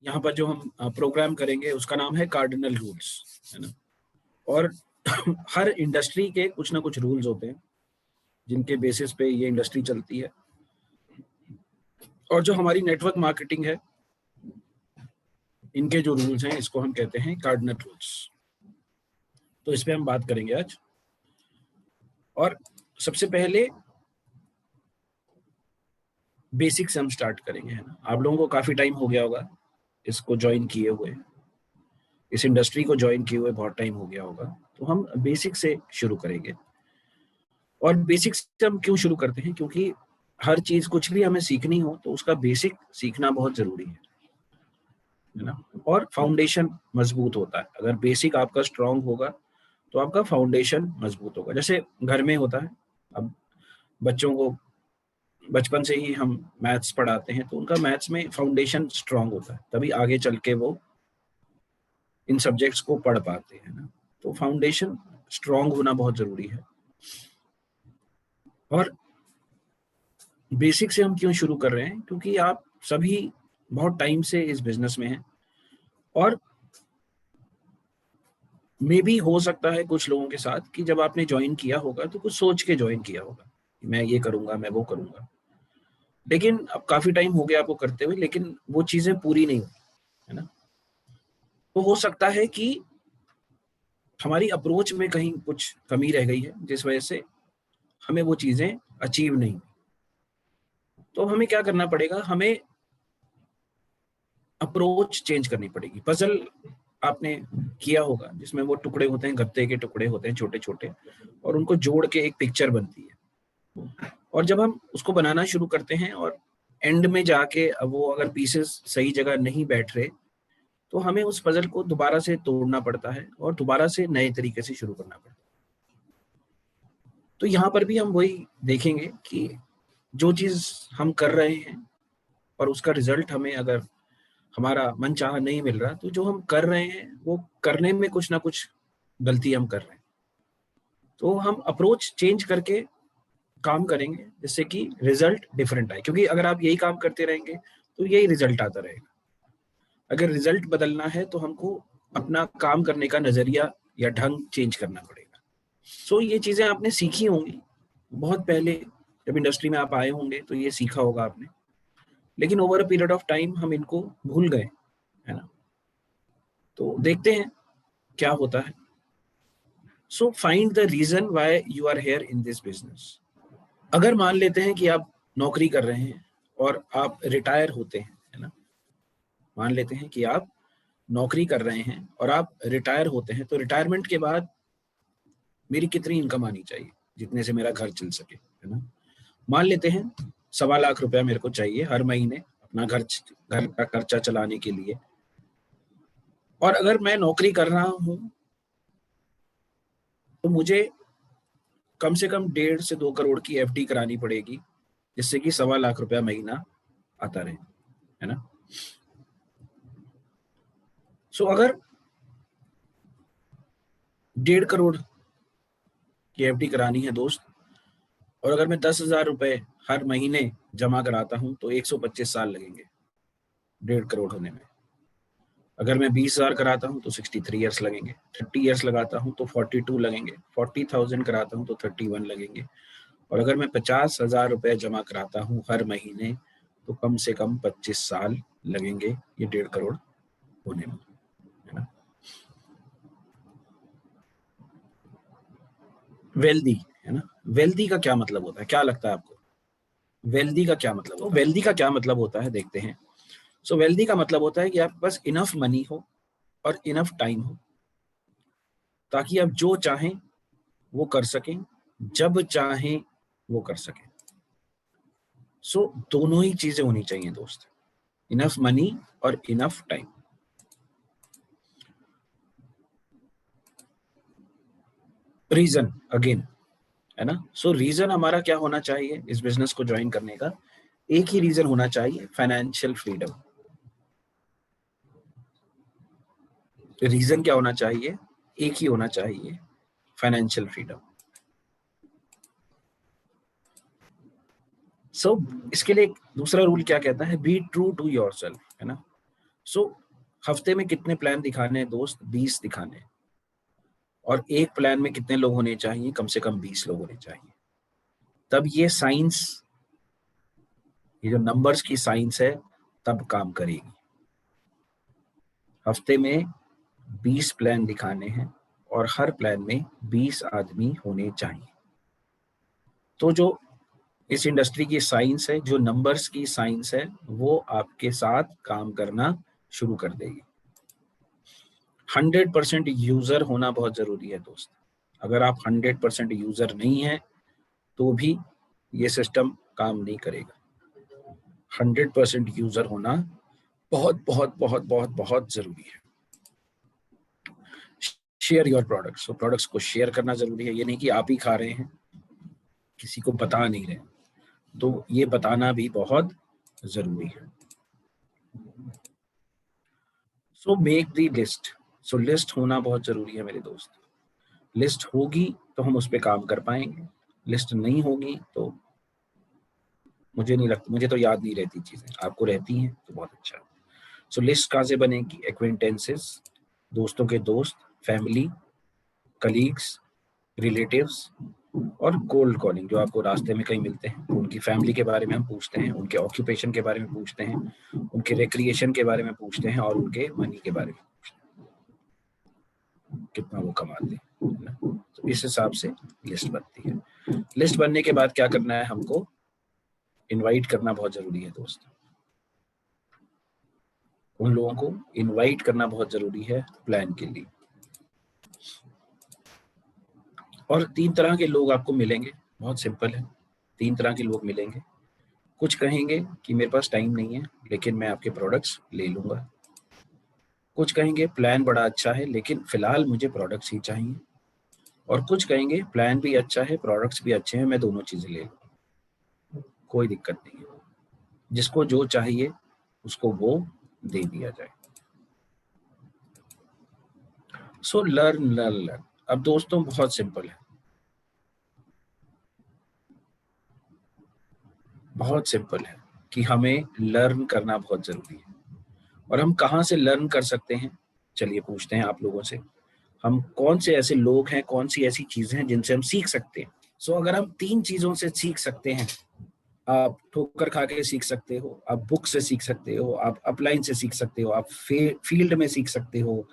यहाँ पर जो हम प्रोग्राम करेंगे उसका नाम है कार्डिनल रूल्स, है ना। और हर इंडस्ट्री के कुछ ना कुछ रूल्स होते हैं जिनके बेसिस पे ये इंडस्ट्री चलती है। और जो हमारी नेटवर्क मार्केटिंग है, इनके जो रूल्स हैं इसको हम कहते हैं कार्डिनल रूल्स। तो इस पे हम बात करेंगे आज। और सबसे पहले बेसिक से हम स्टार्ट करेंगे, है ना। आप लोगों को काफी टाइम हो गया होगा इसको ज्वाइन किए हुए, इस इंडस्ट्री को ज्वाइन किए हुए बहुत टाइम हो गया होगा। तो हम बेसिक से शुरू करेंगे। और बेसिक से हम क्यों शुरू करते हैं? क्योंकि हर चीज कुछ भी हमें सीखनी हो तो उसका बेसिक सीखना बहुत जरूरी है ना। और फाउंडेशन मजबूत होता है। अगर बेसिक आपका स्ट्रांग होगा तो आपका फाउंडेशन मजबूत होगा। जैसे घर में होता है, अब बच्चों को बचपन से ही हम मैथ्स पढ़ाते हैं तो उनका मैथ्स में फाउंडेशन स्ट्रांग होता है, तभी आगे चल के वो इन सब्जेक्ट्स को पढ़ पाते हैं ना। तो फाउंडेशन स्ट्रांग होना बहुत जरूरी है। और बेसिक से हम क्यों शुरू कर रहे हैं? क्योंकि आप सभी बहुत टाइम से इस बिजनेस में हैं और मे भी हो सकता है कुछ लोगों के साथ कि जब आपने ज्वाइन किया होगा तो कुछ सोच के ज्वाइन किया होगा कि मैं ये करूंगा, मैं वो करूंगा, लेकिन अब काफी टाइम हो गया आपको करते हुए, लेकिन वो चीजें पूरी नहीं हुई, है ना। तो हो सकता है कि हमारी अप्रोच में कहीं कुछ कमी रह गई है जिस वजह से हमें वो चीजें अचीव नहीं। तो हमें क्या करना पड़ेगा? हमें अप्रोच चेंज करनी पड़ेगी। पजल आपने किया होगा जिसमें वो टुकड़े होते हैं, गत्ते के टुकड़े होते हैं छोटे छोटे, और उनको जोड़ के एक पिक्चर बनती है। और जब हम उसको बनाना शुरू करते हैं और एंड में जाके वो अगर पीसेस सही जगह नहीं बैठ रहे तो हमें उस पजल को दोबारा से तोड़ना पड़ता है और दोबारा से नए तरीके से शुरू करना पड़ता है। तो यहाँ पर भी हम वही देखेंगे कि जो चीज हम कर रहे हैं और उसका रिजल्ट हमें अगर हमारा मनचाहा नहीं मिल रहा, तो जो हम कर रहे हैं वो करने में कुछ ना कुछ गलती हम कर रहे हैं। तो हम अप्रोच चेंज करके काम करेंगे जिससे कि रिजल्ट डिफरेंट आए। क्योंकि अगर आप यही काम करते रहेंगे तो यही रिजल्ट आता रहेगा। अगर रिजल्ट बदलना है तो हमको अपना काम करने का नजरिया या ढंग चेंज करना पड़ेगा। सो ये चीजें आपने सीखी होंगी बहुत पहले, जब इंडस्ट्री में आप आए होंगे तो ये सीखा होगा आपने, लेकिन over a period of time हम इनको भूल गए, है ना। तो देखते हैं क्या होता है। So find the reason why you are here in this business. अगर मान लेते हैं कि आप नौकरी कर रहे हैं और आप रिटायर होते हैं, है ना। मान लेते हैं कि आप नौकरी कर रहे हैं और आप रिटायर होते हैं, तो रिटायरमेंट के बाद मेरी कितनी इनकम आनी चाहिए जितने से मेरा घर चल सके, है ना। मान लेते हैं 1.25 लाख रुपया मेरे को चाहिए हर महीने अपना घर का खर्चा चलाने के लिए। और अगर मैं नौकरी कर रहा हूं तो मुझे कम से कम 1.5 से 2 करोड़ की एफडी करानी पड़ेगी जिससे कि 1.25 लाख रुपया महीना आता रहे, है ना। सो अगर 1.5 करोड़ की एफडी करानी है दोस्त, और अगर मैं 10,000 रुपए हर महीने जमा कराता हूं तो 125 साल लगेंगे 1.5 करोड़ होने में। अगर मैं 20,000 कराता हूं तो 63 ईयर्स लगेंगे। 30 ईयर्स लगाता हूं तो 42 लगेंगे। 40,000 कराता हूं तो 31 लगेंगे। और अगर मैं 50,000 रुपए जमा कराता हूं हर महीने तो कम से कम 25 साल लगेंगे ये 1.5 करोड़ होने में, है ना। वेल्दी, है ना। वेल्दी का क्या मतलब होता है? क्या लगता है आपको वेल्दी का क्या मतलब होता है? वेल्दी का क्या मतलब होता है देखते हैं। सो वेल्दी का मतलब होता है कि आपके पास इनफ मनी हो और इनफ टाइम हो ताकि आप जो चाहें वो कर सकें, जब चाहें वो कर सकें। सो दोनों ही चीजें होनी चाहिए दोस्त, इनफ मनी और इनफ टाइम। रीजन अगेन, है ना। सो रीजन हमारा क्या होना चाहिए इस बिजनेस को ज्वाइन करने का? एक ही रीजन होना चाहिए, फाइनेंशियल फ्रीडम। रीजन क्या होना चाहिए? एक ही होना चाहिए, फाइनेंशियल फ्रीडम। सो इसके लिए एक दूसरा रूल क्या कहता है? बी ट्रू टू योरसेल्फ, है ना। सो हफ्ते में कितने प्लान दिखाने हैं दोस्त? 20 दिखाने हैं। और एक प्लान में कितने लोग होने चाहिए? कम से कम 20 लोग होने चाहिए। तब ये साइंस, ये जो नंबर्स की साइंस है, तब काम करेगी। हफ्ते में 20 प्लान दिखाने हैं और हर प्लान में 20 आदमी होने चाहिए। तो जो इस इंडस्ट्री की साइंस है, जो नंबर्स की साइंस है, वो आपके साथ काम करना शुरू कर देगी। 100% यूजर होना बहुत जरूरी है दोस्त। अगर आप 100% यूजर नहीं है तो भी ये सिस्टम काम नहीं करेगा। 100% यूजर होना बहुत बहुत बहुत बहुत बहुत जरूरी है। शेयर योर प्रोडक्ट्स, तो प्रोडक्ट्स को शेयर करना जरूरी है। ये नहीं कि आप ही खा रहे हैं, किसी को बता नहीं रहे, तो ये बताना भी बहुत जरूरी है। So make the list. So list होना बहुत जरूरी है मेरे दोस्त। लिस्ट होगी तो हम उस पर काम कर पाएंगे, लिस्ट नहीं होगी तो मुझे नहीं लगता, मुझे तो याद नहीं रहती चीजें, आपको रहती हैं तो बहुत अच्छा है। सो लिस्ट कहाँ से बनेगी? एक्वेंटेंसेस, दोस्तों के दोस्त, फैमिली, कलीग्स, रिलेटिव्स, और कोल्ड कॉलिंग, जो आपको रास्ते में कहीं मिलते हैं, उनकी फैमिली के बारे में हम पूछते हैं, उनके ऑक्यूपेशन के बारे में पूछते हैं, उनके रिक्रिएशन के बारे में पूछते हैं, और उनके मनी के बारे में पूछते हैं, कितना वो कमाते हैं। तो इस हिसाब से लिस्ट बनती है। लिस्ट बनने के बाद क्या करना है हमको? इनवाइट करना बहुत जरूरी है दोस्त। उन लोगों को इनवाइट करना बहुत जरूरी है प्लान के लिए। और 3 तरह के लोग आपको मिलेंगे, बहुत सिंपल है। 3 तरह के लोग मिलेंगे। कुछ कहेंगे कि मेरे पास टाइम नहीं है लेकिन मैं आपके प्रोडक्ट्स ले लूंगा। कुछ कहेंगे प्लान बड़ा अच्छा है लेकिन फिलहाल मुझे प्रोडक्ट्स ही चाहिए। और कुछ कहेंगे प्लान भी अच्छा है, प्रोडक्ट्स भी अच्छे हैं, मैं दोनों चीजें ले लूँ, कोई दिक्कत नहीं है। जिसको जो चाहिए उसको वो दे दिया जाए। So learn learn learn. अब दोस्तों बहुत सिंपल है, बहुत सिंपल है कि हमें लर्न करना बहुत जरूरी है। और हम कहाँ से लर्न कर सकते हैं? चलिए पूछते हैं आप लोगों से, हम कौन से ऐसे लोग हैं, कौन सी ऐसी चीजें हैं जिनसे हम सीख सकते हैं? सो अगर हम 3 चीजों से सीख सकते हैं, आप ठोकर खा के सीख सकते हो, आप बुक से सीख सकते हो, आप अपलाइन से सीख सकते हो, आप फील्ड में सीख सकते हो,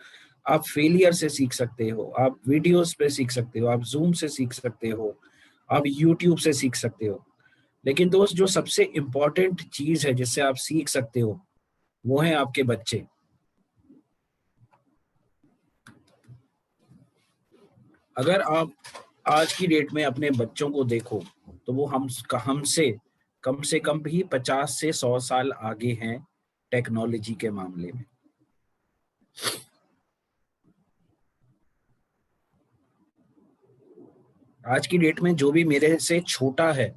आप फेलियर से सीख सकते हो, आप वीडियोस पे सीख सकते हो, आप जूम से सीख सकते हो, आप यूट्यूब से सीख सकते हो। लेकिन दोस्त जो सबसे इम्पोर्टेंट चीज है जिससे आप सीख सकते हो, वो है आपके बच्चे। अगर आप आज की डेट में अपने बच्चों को देखो तो वो हमसे कम से कम भी 50 से 100 साल आगे हैं टेक्नोलॉजी के मामले में। आज की डेट में जो भी मेरे से छोटा है,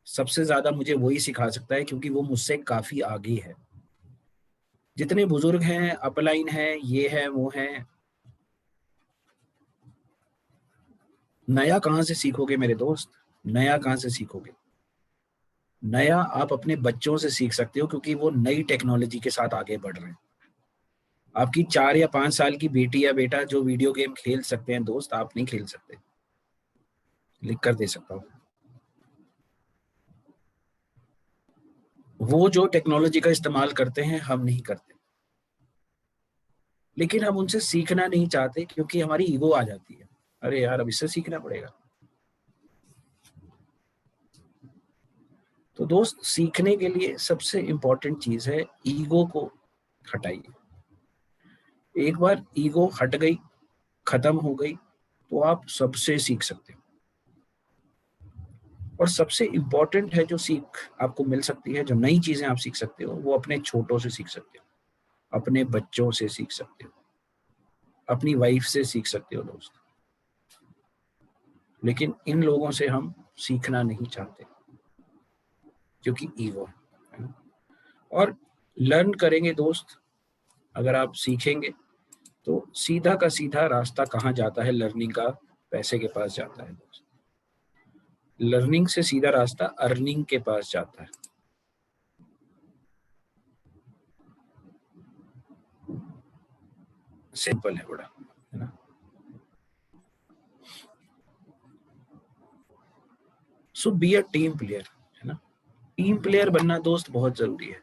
सबसे ज्यादा मुझे वही सिखा सकता है क्योंकि वो मुझसे काफी आगे है। जितने बुजुर्ग हैं, अपलाइन है, ये है वो है, नया कहाँ से सीखोगे मेरे दोस्त? नया कहाँ से सीखोगे? नया आप अपने बच्चों से सीख सकते हो क्योंकि वो नई टेक्नोलॉजी के साथ आगे बढ़ रहे हैं। आपकी 4 या 5 साल की बेटी या बेटा जो वीडियो गेम खेल सकते हैं दोस्त, आप नहीं खेल सकते। लिख कर दे सकता हूँ। वो जो टेक्नोलॉजी का इस्तेमाल करते हैं हम नहीं करते, लेकिन हम उनसे सीखना नहीं चाहते क्योंकि हमारी ईगो आ जाती है, अरे यार अब इससे सीखना पड़ेगा। तो दोस्त सीखने के लिए सबसे इंपॉर्टेंट चीज है ईगो को हटाइए। एक बार ईगो हट गई, खत्म हो गई, तो आप सबसे सीख सकते हो। और सबसे इंपॉर्टेंट है जो सीख आपको मिल सकती है, जो नई चीजें आप सीख सकते हो, वो अपने छोटों से सीख सकते हो, अपने बच्चों से सीख सकते हो, अपनी वाइफ से सीख सकते हो दोस्त। लेकिन इन लोगों से हम सीखना नहीं चाहते क्योंकि ईगो है ना? और लर्न करेंगे दोस्त, अगर आप सीखेंगे तो सीधा का सीधा रास्ता कहाँ जाता है लर्निंग का? पैसे के पास जाता है दोस्त। लर्निंग से सीधा रास्ता अर्निंग के पास जाता है। सिंपल है बड़ा, है ना। सो बी अ टीम प्लेयर, है ना। टीम प्लेयर बनना दोस्त बहुत जरूरी है।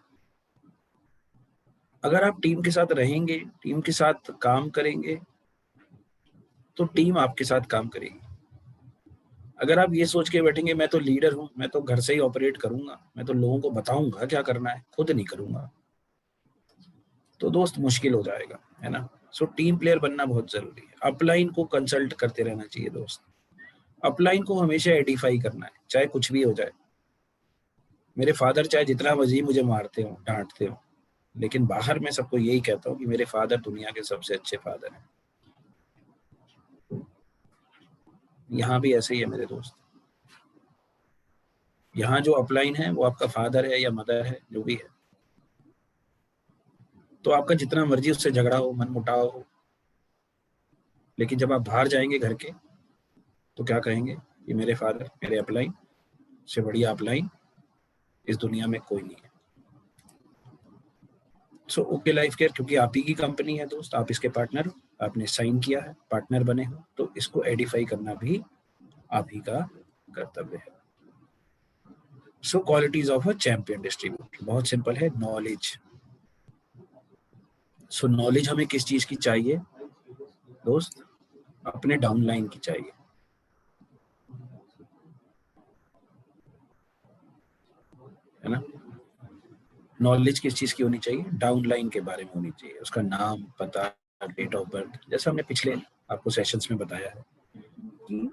अगर आप टीम के साथ रहेंगे, टीम के साथ काम करेंगे, तो टीम आपके साथ काम करेगी। अगर आप ये सोच के बैठेंगे मैं तो लीडर हूं, मैं तो घर से ही ऑपरेट करूंगा, मैं तो लोगों को बताऊंगा क्या करना है, खुद नहीं करूंगा, तो दोस्त मुश्किल हो जाएगा, है ना। सो टीम प्लेयर बनना बहुत जरूरी है। अपलाइन को कंसल्ट करते रहना चाहिए दोस्त। अपलाइन को हमेशा एडिफाई करना है, चाहे कुछ भी हो जाए। मेरे फादर चाहे जितना मर्जी मुझे मारते हो, डांटते हो, लेकिन बाहर मैं सबको यही कहता हूँ कि मेरे फादर दुनिया के सबसे अच्छे फादर हैं। यहाँ भी ऐसे ही है मेरे दोस्त। यहाँ जो अपलाइन है वो आपका फादर है या मदर है, जो भी है, तो आपका जितना मर्जी उससे झगड़ा हो, मन मुटाव हो, लेकिन जब आप बाहर जाएंगे घर के, तो क्या कहेंगे, ये मेरे फादर, मेरे अपलाइन से बढ़िया अपलाइन इस दुनिया में कोई नहीं है। सो ओके लाइफ केयर, क्योंकि आप ही की कंपनी है दोस्त, आप इसके पार्टनर हो, आपने साइन किया है, पार्टनर बने हो, तो इसको एडिफाई करना भी आप ही का कर्तव्य है। So qualities of a champion distributor बहुत सिंपल है। नॉलेज। सो नॉलेज हमें किस चीज की चाहिए दोस्त? अपने डाउनलाइन की चाहिए, है ना। नॉलेज किस चीज की होनी चाहिए? डाउनलाइन के बारे में होनी चाहिए, उसका नाम, पता, डेट ऑफ बर्थ, जैसा हमने पिछले आपको सेशंस में बताया है कि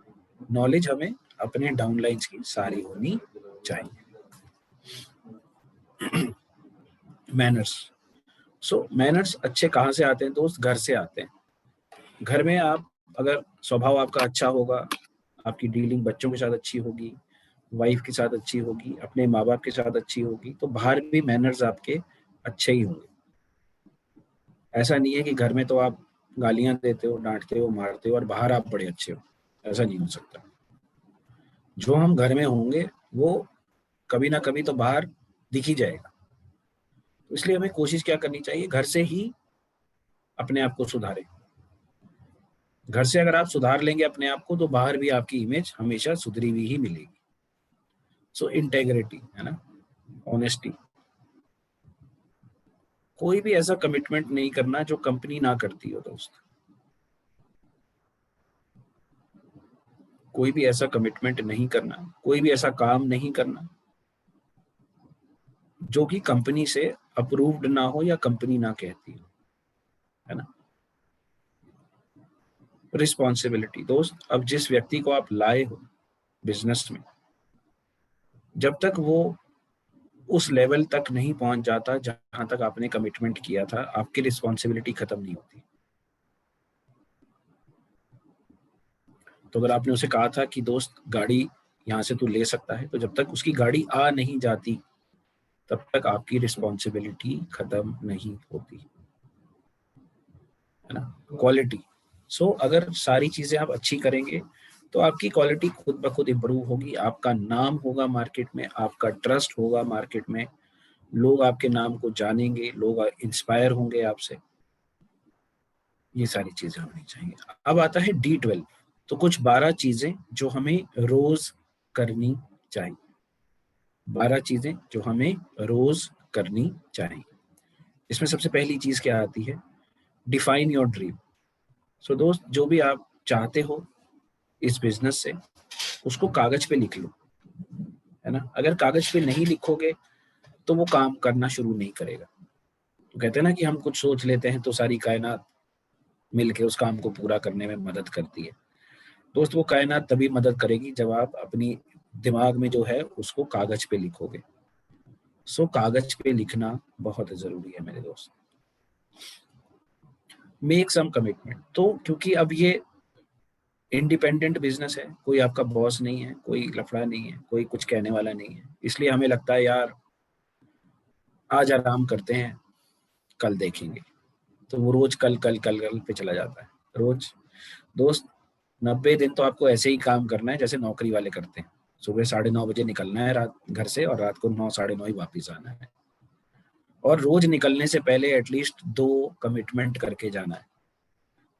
नॉलेज हमें अपने डाउनलाइंस की सारी होनी चाहिए। मैनर्स। सो मैनर्स अच्छे कहाँ से आते हैं दोस्त? घर से आते हैं। घर में आप अगर स्वभाव आपका अच्छा होगा, आपकी डीलिंग बच्चों के साथ अच्छी होगी, वाइफ के साथ अच्छी होगी, अपने माँ बाप के साथ अच्छी होगी, तो बाहर भी मैनर्स आपके अच्छे ही होंगे। ऐसा नहीं है कि घर में तो आप गालियां देते हो, डांटते हो, मारते हो और बाहर आप बड़े अच्छे हो, ऐसा नहीं हो सकता। जो हम घर में होंगे वो कभी ना कभी तो बाहर दिख ही जाएगा। तो इसलिए हमें कोशिश क्या करनी चाहिए? घर से ही अपने आप को सुधारें। घर से अगर आप सुधार लेंगे अपने आप को, तो बाहर भी आपकी इमेज हमेशा सुधरी हुई ही मिलेगी। सो इंटेग्रिटी, है ना, ऑनेस्टी। कोई भी ऐसा कमिटमेंट नहीं करना जो कंपनी ना करती हो दोस्त। कोई भी ऐसा कमिटमेंट नहीं करना, कोई भी ऐसा काम नहीं करना जो कि कंपनी से अप्रूव्ड ना हो या कंपनी ना कहती हो, है ना। रिस्पॉन्सिबिलिटी दोस्त। अब जिस व्यक्ति को आप लाए हो बिजनेस में, जब तक वो उस लेवल तक नहीं पहुंच जाता जहां तक आपने कमिटमेंट किया था, आपकी रिस्पॉन्सिबिलिटी खत्म नहीं होती। तो अगर आपने उसे कहा था कि दोस्त गाड़ी यहाँ से तू ले सकता है, तो जब तक उसकी गाड़ी आ नहीं जाती तब तक आपकी रिस्पॉन्सिबिलिटी खत्म नहीं होती, है ना। क्वालिटी। सो अगर सारी चीजें आप अच्छी करेंगे तो आपकी क्वालिटी खुद ब खुद इम्प्रूव होगी, आपका नाम होगा मार्केट में, आपका ट्रस्ट होगा मार्केट में, लोग आपके नाम को जानेंगे, लोग इंस्पायर होंगे आपसे। ये सारी चीजें होनी चाहिए। अब आता है D12। तो कुछ 12 चीजें जो हमें रोज करनी चाहिए। 12 चीजें जो हमें रोज करनी चाहिए। इसमें सबसे पहली चीज क्या आती है? Define your dream. सो दोस्त, जो भी आप चाहते हो इस बिजनेस से, उसको कागज पे लिख लो, है ना। अगर कागज पे नहीं लिखोगे तो वो काम करना शुरू नहीं करेगा। तो कहते हैं ना कि हम कुछ सोच लेते हैं तो सारी कायनात मिलके उस काम को पूरा करने में मदद करती है। दोस्त, वो कायनात तभी मदद करेगी जब आप अपनी दिमाग में जो है उसको कागज पे लिखोगे। सो कागज पे लिखना बहुत जरूरी है मेरे दोस्त। Make some commitment. तो क्योंकि अब ये इंडिपेंडेंट बिजनेस है, कोई आपका बॉस नहीं है, कोई लफड़ा नहीं है, कोई कुछ कहने वाला नहीं है, इसलिए हमें लगता है यार आज आराम करते हैं, कल देखेंगे। तो वो रोज कल कल कल कल पे चला जाता है रोज। दोस्त, 90 दिन तो आपको ऐसे ही काम करना है जैसे नौकरी वाले करते हैं। सुबह 9:30 बजे निकलना है रात घर से, और रात को 9, 9:30 ही वापिस आना है। और रोज निकलने से पहले एटलीस्ट 2 कमिटमेंट करके जाना है।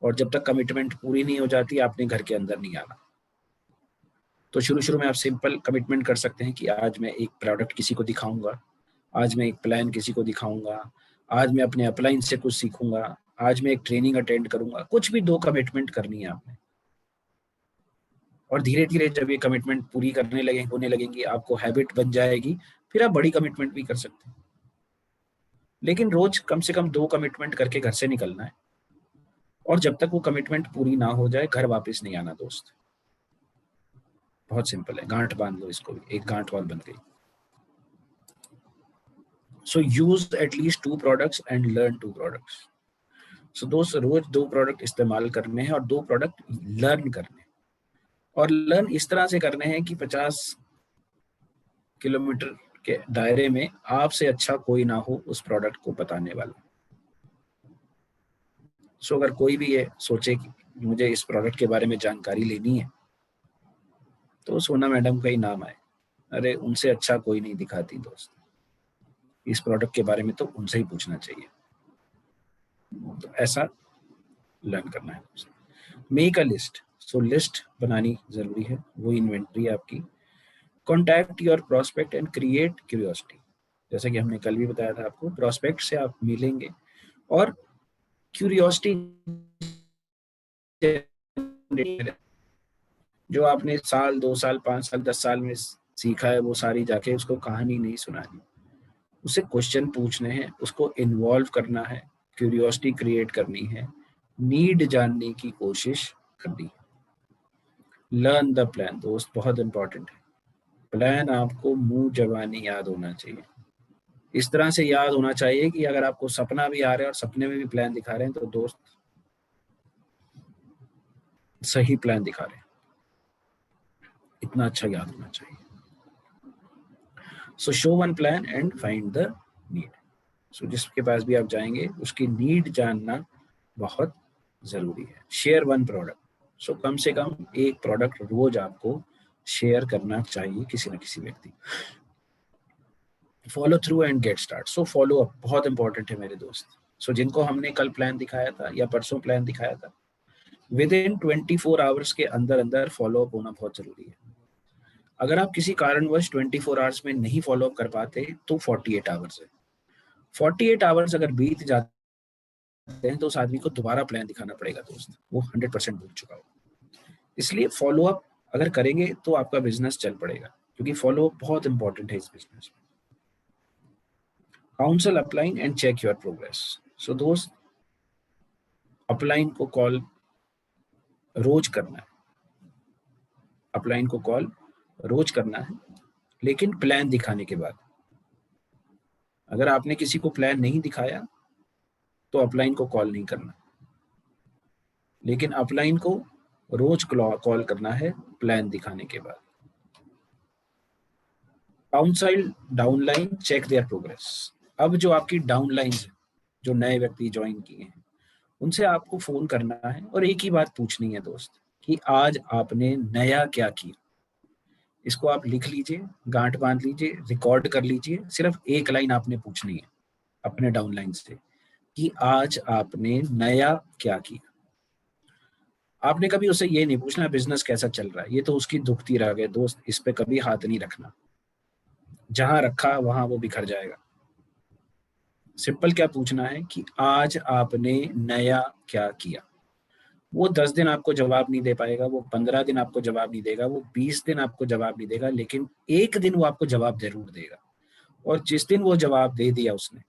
और जब तक कमिटमेंट पूरी नहीं हो जाती आपने घर के अंदर नहीं आना। तो शुरू में आप सिंपल कमिटमेंट कर सकते हैं कि आज मैं एक प्रोडक्ट किसी को दिखाऊंगा, आज मैं एक प्लान किसी को दिखाऊंगा, आज मैं अपने अपलाइन से कुछ सीखूंगा, आज मैं एक ट्रेनिंग अटेंड करूंगा। कुछ भी 2 कमिटमेंट करनी है आपने, और धीरे धीरे जब ये कमिटमेंट पूरी होने लगेंगी, आपको हैबिट बन जाएगी, फिर आप बड़ी कमिटमेंट भी कर सकते हैं। लेकिन रोज कम से कम 2 कमिटमेंट करके घर से निकलना है, और जब तक वो कमिटमेंट पूरी ना हो जाए घर वापस नहीं आना दोस्त। बहुत सिंपल है, गांठ बांध लो इसको भी, एक गांठ वाल बन गई। So use at least 2 products and learn 2 products. So दोस्त रोज 2 प्रोडक्ट इस्तेमाल करने हैं और 2 प्रोडक्ट लर्न करने हैं, और लर्न इस तरह से करने हैं कि 50 किलोमीटर के दायरे में आपसे अच्छा कोई ना हो उस प्रोडक्ट को बताने वाला। सो अगर कोई भी ये सोचे कि मुझे इस प्रोडक्ट के बारे में जानकारी लेनी है, तो सोना मैडम का ही नाम आए। अरे उनसे अच्छा कोई नहीं दिखाती दोस्त, इस प्रोडक्ट के बारे में तो उनसे ही पूछना चाहिए। तो ऐसा लर्न करना है। Make a list. So list बनानी जरूरी है, वो इन्वेंटरी है आपकी। Contact your prospect and create curiosity. जैसा कि हमने कल भी बताया था आपको, प्रोस्पेक्ट से आप मिलेंगे और क्यूरियोसिटी जो आपने साल 2 साल 5 साल 10 साल में सीखा है, वो सारी जाके उसको कहानी नहीं सुनानी, उसे क्वेश्चन पूछने हैं, उसको इन्वॉल्व करना है, क्यूरियोसिटी क्रिएट करनी है, नीड जानने की कोशिश करनी है। लर्न द प्लान दोस्त, बहुत इंपॉर्टेंट है। प्लान आपको मुंह जबानी याद होना चाहिए, इस तरह से याद होना चाहिए कि अगर आपको सपना भी आ रहा है और सपने में भी प्लान दिखा रहे हैं, तो दोस्त सही प्लान दिखा रहे हैं, इतना अच्छा याद होना चाहिए। So show one plan and find the need. So जिसके पास भी आप जाएंगे उसकी नीड जानना बहुत जरूरी है। Share one product. सो कम से कम एक प्रोडक्ट रोज आपको शेयर करना चाहिए किसी न किसी व्यक्ति। Follow through and get start. So follow up बहुत इंपॉर्टेंट है मेरे दोस्त। सो जिनको हमने कल प्लान दिखाया था या परसों प्लान दिखाया था, विद इन 24 आवर्स के अंदर अंदर फॉलो अप होना बहुत जरूरी है। अगर आप किसी कारणवश 24 आवर्स में नहीं फॉलो अप कर पाते तो 48 आवर्स है। 48 आवर्स अगर बीत जाते हैं तो उस आदमी को दोबारा प्लान दिखाना पड़ेगा दोस्त, वो 100% भूल चुका हो। इसलिए फॉलो अप अगर करेंगे तो आपका बिजनेस चल पड़ेगा, क्योंकि फॉलो अप बहुत इंपॉर्टेंट है इस बिजनेस में। Counsel upline and check your progress. So दोस्त अपलाइन को कॉल रोज करना है, अपलाइन को कॉल रोज करना है, लेकिन प्लान दिखाने के बाद। अगर आपने किसी को प्लान नहीं दिखाया तो अपलाइन को कॉल नहीं करना, लेकिन अपलाइन को रोज कॉल करना है प्लान दिखाने के बाद। Counsel downline check their progress. अब जो आपकी डाउनलाइन है, जो नए व्यक्ति ज्वाइन किए हैं, उनसे आपको फोन करना है और एक ही बात पूछनी है दोस्त, कि आज आपने नया क्या किया। इसको आप लिख लीजिए, गांठ बांध लीजिए, रिकॉर्ड कर लीजिए। सिर्फ एक लाइन आपने पूछनी है अपने डाउनलाइन से, कि आज आपने नया क्या किया। आपने कभी उसे ये नहीं पूछना बिजनेस कैसा चल रहा है, ये तो उसकी दुखती रह गए दोस्त, इस पे कभी हाथ नहीं रखना, जहां रखा वहां वो बिखर जाएगा। सिंपल क्या पूछना है कि आज आपने नया क्या किया। वो 10 दिन आपको जवाब नहीं दे पाएगा, वो 15 दिन आपको जवाब नहीं देगा, वो 20 दिन आपको जवाब नहीं देगा, लेकिन एक दिन वो आपको जवाब जरूर देगा। और जिस दिन वो जवाब दे दिया उसने,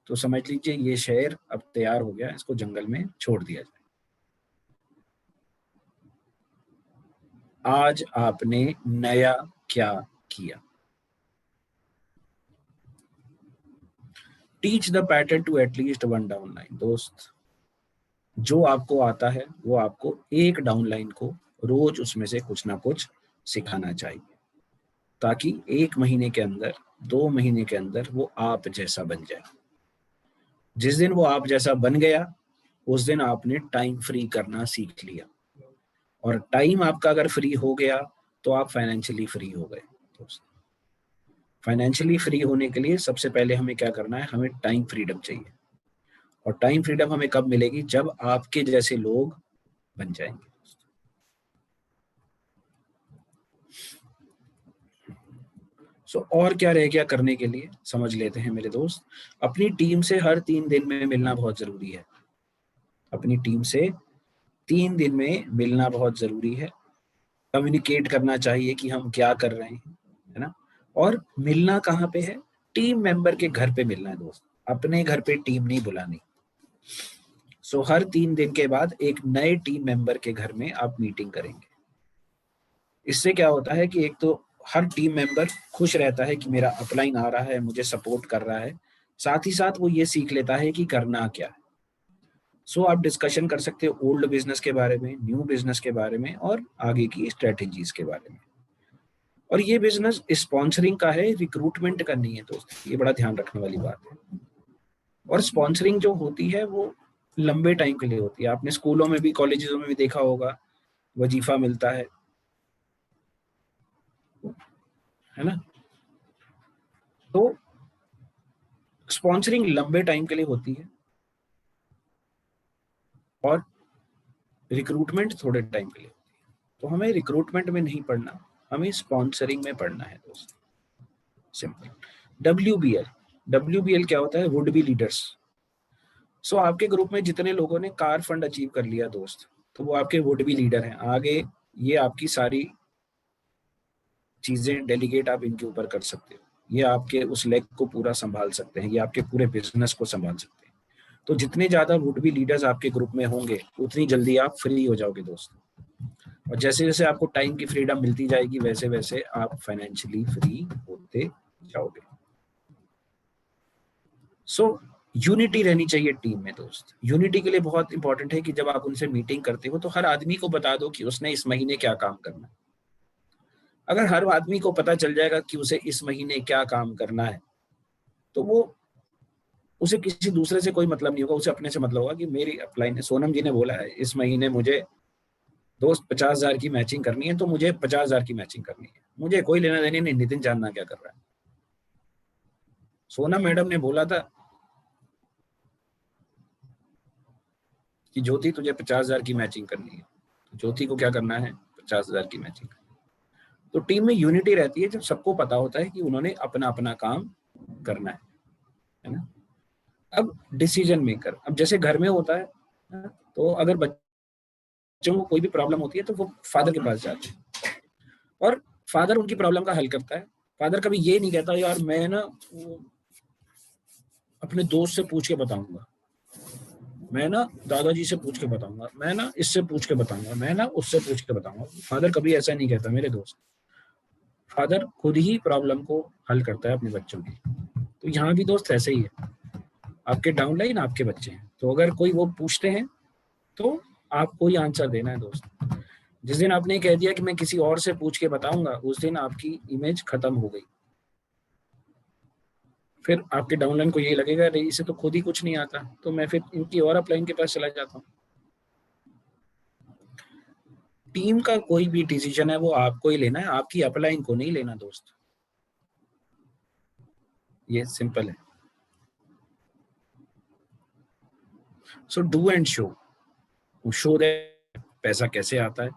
तो समझ लीजिए ये शेर अब तैयार हो गया, इसको जंगल में छोड़ दिया जाए। आज आपने नया क्या किया। Teach the pattern to at least one downline. दोस्त जो आपको आता है वो आपको एक डाउनलाइन को रोज उसमें से कुछ ना कुछ सिखाना चाहिए, ताकि 1 महीने के अंदर 2 महीने के अंदर वो आप जैसा बन जाए। जिस दिन वो आप जैसा बन गया उस दिन आपने टाइम फ्री करना सीख लिया, और टाइम आपका अगर फ्री हो गया तो आप फाइनेंशियली फ्री हो गए। फाइनेंशियली फ्री होने के लिए सबसे पहले हमें क्या करना है, हमें टाइम फ्रीडम चाहिए, और टाइम फ्रीडम हमें कब मिलेगी? जब आपके जैसे लोग बन जाएंगे। और क्या रह गया करने के लिए, समझ लेते हैं मेरे दोस्त। अपनी टीम से हर 3 दिन में मिलना बहुत जरूरी है। अपनी टीम से 3 दिन में मिलना बहुत जरूरी है। कम्युनिकेट करना चाहिए कि हम क्या कर रहे हैं, है ना। और मिलना कहाँ पे है? टीम मेंबर के घर पे मिलना है दोस्त, अपने घर पे टीम नहीं बुलानी। हर 3 दिन के बाद एक नए टीम मेंबर के घर में आप मीटिंग करेंगे। इससे क्या होता है कि एक तो हर टीम मेंबर खुश रहता है कि मेरा अपलाइन आ रहा है, मुझे सपोर्ट कर रहा है, साथ ही साथ वो ये सीख लेता है कि करना क्या है। आप डिस्कशन कर सकते हो ओल्ड बिजनेस के बारे में, न्यू बिजनेस के बारे में, और आगे की स्ट्रेटेजीज के बारे में। और ये बिजनेस स्पॉन्सरिंग का है, रिक्रूटमेंट का नहीं है दोस्त, ये बड़ा ध्यान रखने वाली बात है। और स्पॉन्सरिंग जो होती है वो लंबे टाइम के लिए होती है। आपने स्कूलों में भी, कॉलेजों में भी देखा होगा, वजीफा मिलता है ना। तो स्पॉन्सरिंग लंबे टाइम के लिए होती है और रिक्रूटमेंट थोड़े टाइम के लिए होती है। तो हमें रिक्रूटमेंट में नहीं पढ़ना, हमें स्पॉन्सरिंग में पढ़ना है दोस्त। सिंपल। WBL क्या होता है? Would be leaders. आपके ग्रुप में जितने लोगों ने कार फंड अचीव कर लिया दोस्त, तो वो आपके वुड बी लीडर हैं। आगे ये आपकी सारी चीजें डेलीगेट आप इनके ऊपर कर सकते हो। ये आपके उस लेग को पूरा संभाल सकते हैं, ये आपके पूरे बिजनेस को संभाल सकते हैं। तो जितने ज्यादा वुड बी लीडर्स आपके ग्रुप में होंगे, उतनी जल्दी आप फ्री हो जाओगे दोस्त। और जैसे जैसे आपको टाइम की फ्रीडम मिलती जाएगी, वैसे वैसे आप फाइनेंशियली फ्री होते जाओगे। यूनिटी रहनी चाहिए टीम में दोस्त। यूनिटी के लिए बहुत इंपॉर्टेंट है कि जब आप उनसे मीटिंग करते हो तो हर आदमी को बता दो कि उसने इस महीने क्या काम करना है। अगर हर आदमी को पता चल जाएगा कि उसे इस महीने क्या काम करना है, तो वो उसे किसी दूसरे से कोई मतलब नहीं होगा, उसे अपने से मतलब होगा कि मेरी अपलाइन है, सोनम जी ने बोला है इस महीने मुझे दोस्त 50,000 की मैचिंग करनी है, तो मुझे 50,000 की मैचिंग करनी है। मुझे कोई लेना देना नहीं नितिन जानना क्या कर रहा है। सोनम मैडम ने बोला था कि ज्योति तुझे 50,000 की मैचिंग करनी है, तो ज्योति को क्या करना है? 50,000 की मैचिंग। तो टीम में यूनिटी रहती है जब सबको पता होता है कि उन्होंने अपना अपना काम करना है ना। अब डिसीजन मेकर, अब जैसे घर में होता है, तो अगर बच्चों को कोई भी प्रॉब्लम होती है तो वो फादर के पास जाते हैं और फादर उनकी प्रॉब्लम का हल करता है। फादर कभी ये नहीं कहता यार मैं ना अपने दोस्त से पूछ के बताऊंगा, मैं ना दादाजी से पूछ के बताऊंगा, मैं ना इससे पूछ के बताऊंगा, मैं ना उससे पूछ के बताऊंगा। फादर कभी ऐसा नहीं कहता मेरे दोस्त। फादर खुद ही प्रॉब्लम को हल करता है अपने बच्चों की। तो यहाँ भी दोस्त ऐसे ही है, आपके डाउनलाइन आपके बच्चे हैं, तो अगर कोई वो पूछते हैं तो आपको ही आंसर देना है दोस्त। जिस दिन आपने कह दिया कि मैं किसी और से पूछ के बताऊंगा, उस दिन आपकी इमेज खत्म हो गई। फिर आपके डाउनलाइन को यही लगेगा अरे इसे तो खुद ही कुछ नहीं आता, तो मैं फिर इनकी और अपलाइन के पास चला जाता हूँ। टीम का कोई भी डिसीजन है वो आपको ही लेना है, आपकी अपलाइन को नहीं लेना दोस्त। ये सिंपल है। Do and show. Show that पैसा कैसे आता है,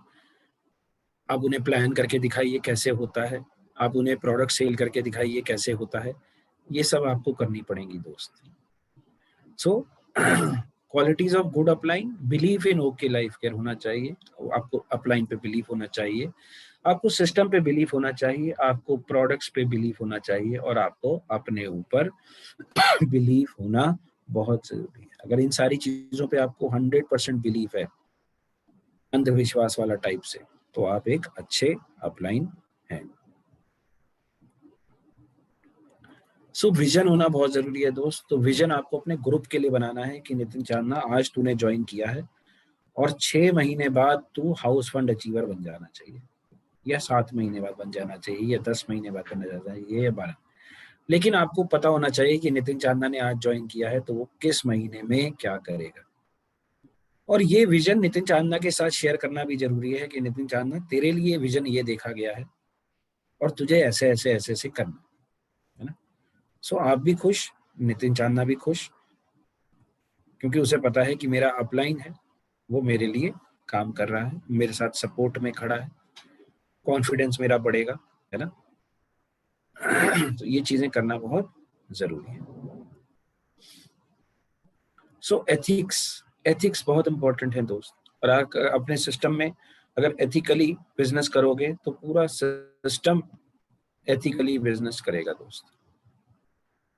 आप उन्हें प्लान करके दिखाइए कैसे होता है, आप उन्हें प्रोडक्ट सेल करके दिखाइए कैसे होता है। ये सब आपको करनी पड़ेंगी दोस्त। Qualities of good upline, believe in okay life care होना चाहिए, आपको अपलाइन पे बिलीव होना चाहिए, आपको सिस्टम पे बिलीव होना चाहिए, आपको प्रोडक्ट्स पे बिलीव होना चाहिए, और आपको अपने ऊपर बिलीव होना बहुत जरूरी है। अगर इन सारी चीजों पे आपको 100% बिलीव है, अंधविश्वास वाला टाइप से, तो आप एक अच्छे अपलाइन हैं। विजन होना बहुत जरूरी है दोस्त। तो विजन आपको अपने ग्रुप के लिए बनाना है कि नितिन चांदना आज तूने ज्वाइन किया है और 6 महीने बाद तू हाउस फंड अचीवर बन जाना चाहिए, या 7 महीने बाद बन जाना चाहिए, या 10 महीने बाद बन जाना चाहिए, या 12। लेकिन आपको पता होना चाहिए कि नितिन चांदना ने आज ज्वाइन किया है तो वो किस महीने में क्या करेगा। और ये विजन नितिन चांदना के साथ शेयर करना भी जरूरी है कि नितिन चांदना तेरे लिए विजन ये देखा गया है और तुझे ऐसे ऐसे ऐसे ऐसे करना है ना। आप भी खुश, नितिन चांदना भी खुश, क्योंकि उसे पता है कि मेरा अपलाइन है, वो मेरे लिए काम कर रहा है, मेरे साथ सपोर्ट में खड़ा है, कॉन्फिडेंस मेरा बढ़ेगा, है ना। तो ये चीजें करना बहुत जरूरी है। सो एथिक्स बहुत इंपॉर्टेंट है दोस्त। और अपने सिस्टम में अगर एथिकली बिजनेस करोगे तो पूरा सिस्टम एथिकली बिजनेस करेगा दोस्त।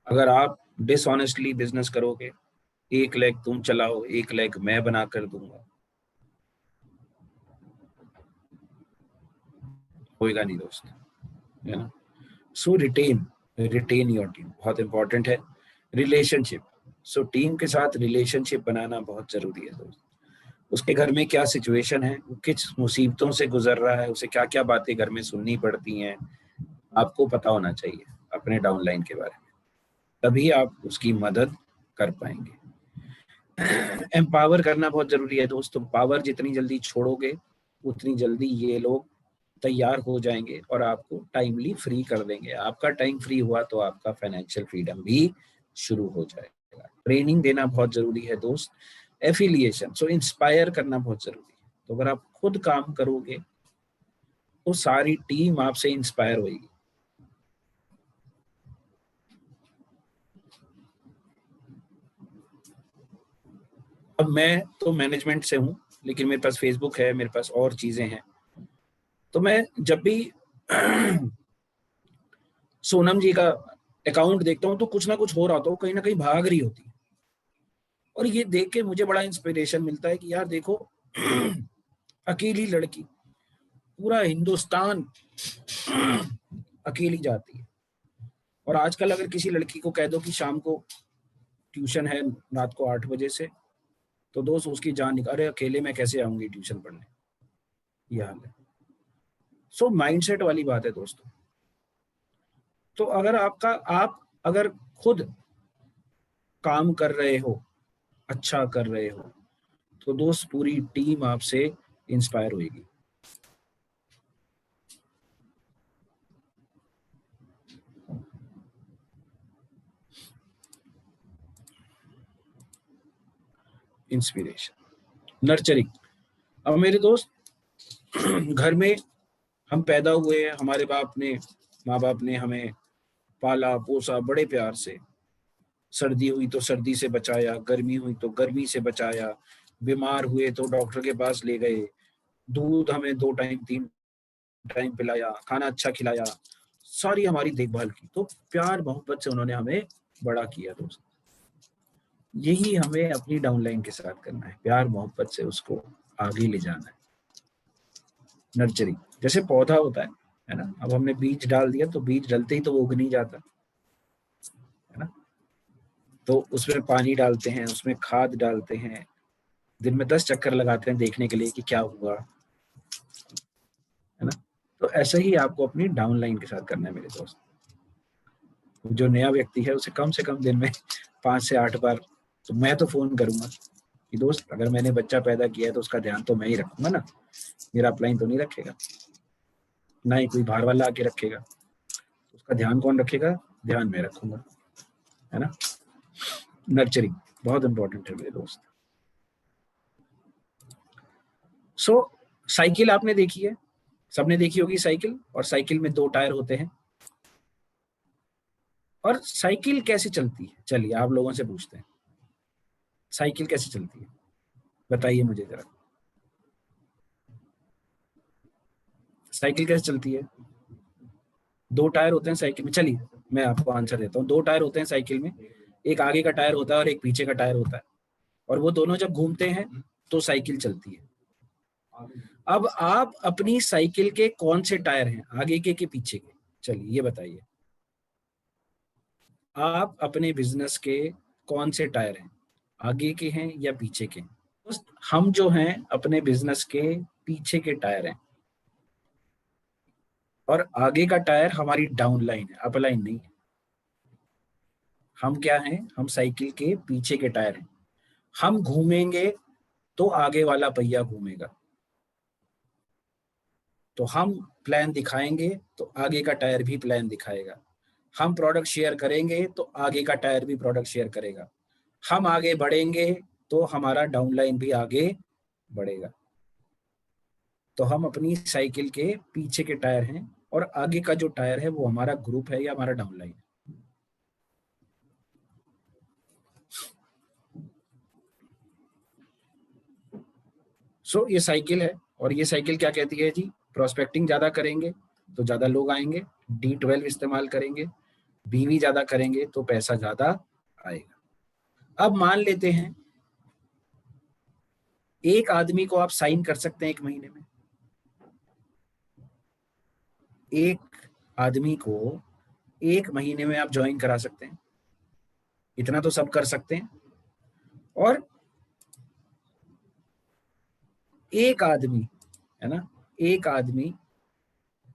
अगर आप डिसऑनेस्टली बिजनेस करोगे, एक लेग तुम चलाओ, एक लेग मैं बना कर दूंगा, होएगा नहीं दोस्त, है ना। सो रिटेन योर टीम बहुत इंपॉर्टेंट है। रिलेशनशिप, सो टीम के साथ रिलेशनशिप बनाना बहुत जरूरी है दोस्त। उसके घर में क्या सिचुएशन है, वो किस मुसीबतों से गुजर रहा है, उसे क्या क्या बातें घर में सुननी पड़ती हैं, आपको पता होना चाहिए अपने डाउनलाइन के बारे में, तभी आप उसकी मदद कर पाएंगे। एम्पावर करना बहुत जरूरी है दोस्तों। पावर जितनी जल्दी छोड़ोगे उतनी जल्दी ये लोग तैयार हो जाएंगे और आपको टाइमली फ्री कर देंगे। आपका टाइम फ्री हुआ तो आपका फाइनेंशियल फ्रीडम भी शुरू हो जाएगा। ट्रेनिंग देना बहुत जरूरी है दोस्त। एफिलिएशन, सो इंस्पायर करना बहुत जरूरी है। तो अगर आप खुद काम करोगे तो सारी टीम आपसे इंस्पायर होगी। अब मैं तो मैनेजमेंट से हूँ, लेकिन मेरे पास फेसबुक है, मेरे पास और चीजें हैं। तो मैं जब भी सोनम जी का अकाउंट देखता हूँ तो कुछ ना कुछ हो रहा होता है, कहीं ना कहीं भाग रही होती है। और ये देख के मुझे बड़ा इंस्पिरेशन मिलता है कि यार देखो, अकेली लड़की, पूरा हिंदुस्तान अकेली जाती है। और आजकल अगर किसी लड़की को कह दो कि शाम को ट्यूशन है रात को 8 बजे से, तो दोस्त उसकी जान निकाल, अरे अकेले मैं कैसे आऊंगी ट्यूशन पढ़ने, ये हाल है। सो माइंडसेट वाली बात है दोस्तों। तो अगर आप अगर खुद काम कर रहे हो, अच्छा कर रहे हो, तो दोस्त पूरी टीम आपसे इंस्पायर होगी। Inspiration, nurturing. अब मेरे दोस्त, घर में हम पैदा हुए, हमारे माँ बाप ने हमें पाला पोसा बड़े प्यार से। सर्दी हुई तो सर्दी से बचाया, गर्मी हुई तो गर्मी से बचाया, बीमार हुए तो डॉक्टर के पास ले गए, दूध हमें 2 टाइम 3 टाइम पिलाया, खाना अच्छा खिलाया, सारी हमारी देखभाल की। तो प्यार मोहब्बत से उन्होंने हमें बड़ा किया दोस्त। यही हमें अपनी डाउनलाइन के साथ करना है, प्यार मोहब्बत से उसको आगे ले जाना है। नर्चरिंग, जैसे पौधा होता है ना। अब हमने बीज डाल दिया तो बीज डलते ही तो वो उग नहीं जाता, है ना। तो उसमें पानी डालते हैं, उसमें खाद डालते हैं, दिन में 10 चक्कर लगाते हैं देखने के लिए कि क्या हुआ, है ना। तो ऐसे ही आपको अपनी डाउनलाइन के साथ करना है मेरे दोस्त। जो नया व्यक्ति है उसे कम से कम दिन में 5 से 8 बार, तो मैं तो फोन करूंगा कि दोस्त अगर मैंने बच्चा पैदा किया है तो उसका ध्यान तो मैं ही रखूंगा ना, मेरा अपलाइन तो नहीं रखेगा, ना ही कोई बाहर वाला आके रखेगा। उसका ध्यान कौन रखेगा? ध्यान मैं रखूंगा, है ना। नर्चरिंग बहुत इंपॉर्टेंट है मेरे दोस्त। सो साइकिल आपने देखी है, सबने देखी होगी साइकिल। और साइकिल में 2 टायर होते हैं। और साइकिल कैसे चलती है, चलिए आप लोगों से पूछते हैं, साइकिल कैसे चलती है, बताइए मुझे जरा। साइकिल कैसे चलती है? 2 टायर होते हैं साइकिल में, चलिए मैं आपको आंसर देता हूँ। 2 टायर होते हैं साइकिल में, एक आगे का टायर होता है और एक पीछे का टायर होता है। और वो दोनों जब घूमते हैं तो साइकिल चलती है। अब आप अपनी साइकिल के कौन से टायर हैं, आगे के कि पीछे के? चलिए ये बताइए। आप अपने बिजनेस के कौन से टायर हैं, आगे के हैं या पीछे के? दोस्त, हम जो हैं अपने बिजनेस के पीछे के टायर हैं। और आगे का टायर हमारी डाउन लाइन है, अप लाइन नहीं है। हम क्या हैं? हम साइकिल के पीछे के टायर हैं। हम घूमेंगे तो आगे वाला पहिया घूमेगा। तो हम प्लान दिखाएंगे तो आगे का टायर भी प्लान दिखाएगा। हम प्रोडक्ट शेयर करेंगे तो आगे का टायर भी प्रोडक्ट शेयर करेगा। हम आगे बढ़ेंगे तो हमारा डाउनलाइन भी आगे बढ़ेगा। तो हम अपनी साइकिल के पीछे के टायर हैं और आगे का जो टायर है वो हमारा ग्रुप है या हमारा डाउनलाइन है। सो ये साइकिल है, और ये साइकिल क्या कहती है जी, प्रोस्पेक्टिंग ज्यादा करेंगे तो ज्यादा लोग आएंगे, D12 इस्तेमाल करेंगे, बीवी ज्यादा करेंगे तो पैसा ज्यादा आएगा। अब मान लेते हैं एक आदमी को आप साइन कर सकते हैं 1 महीने में, एक आदमी को 1 महीने में आप ज्वाइन करा सकते हैं, इतना तो सब कर सकते हैं। और एक आदमी है ना, एक आदमी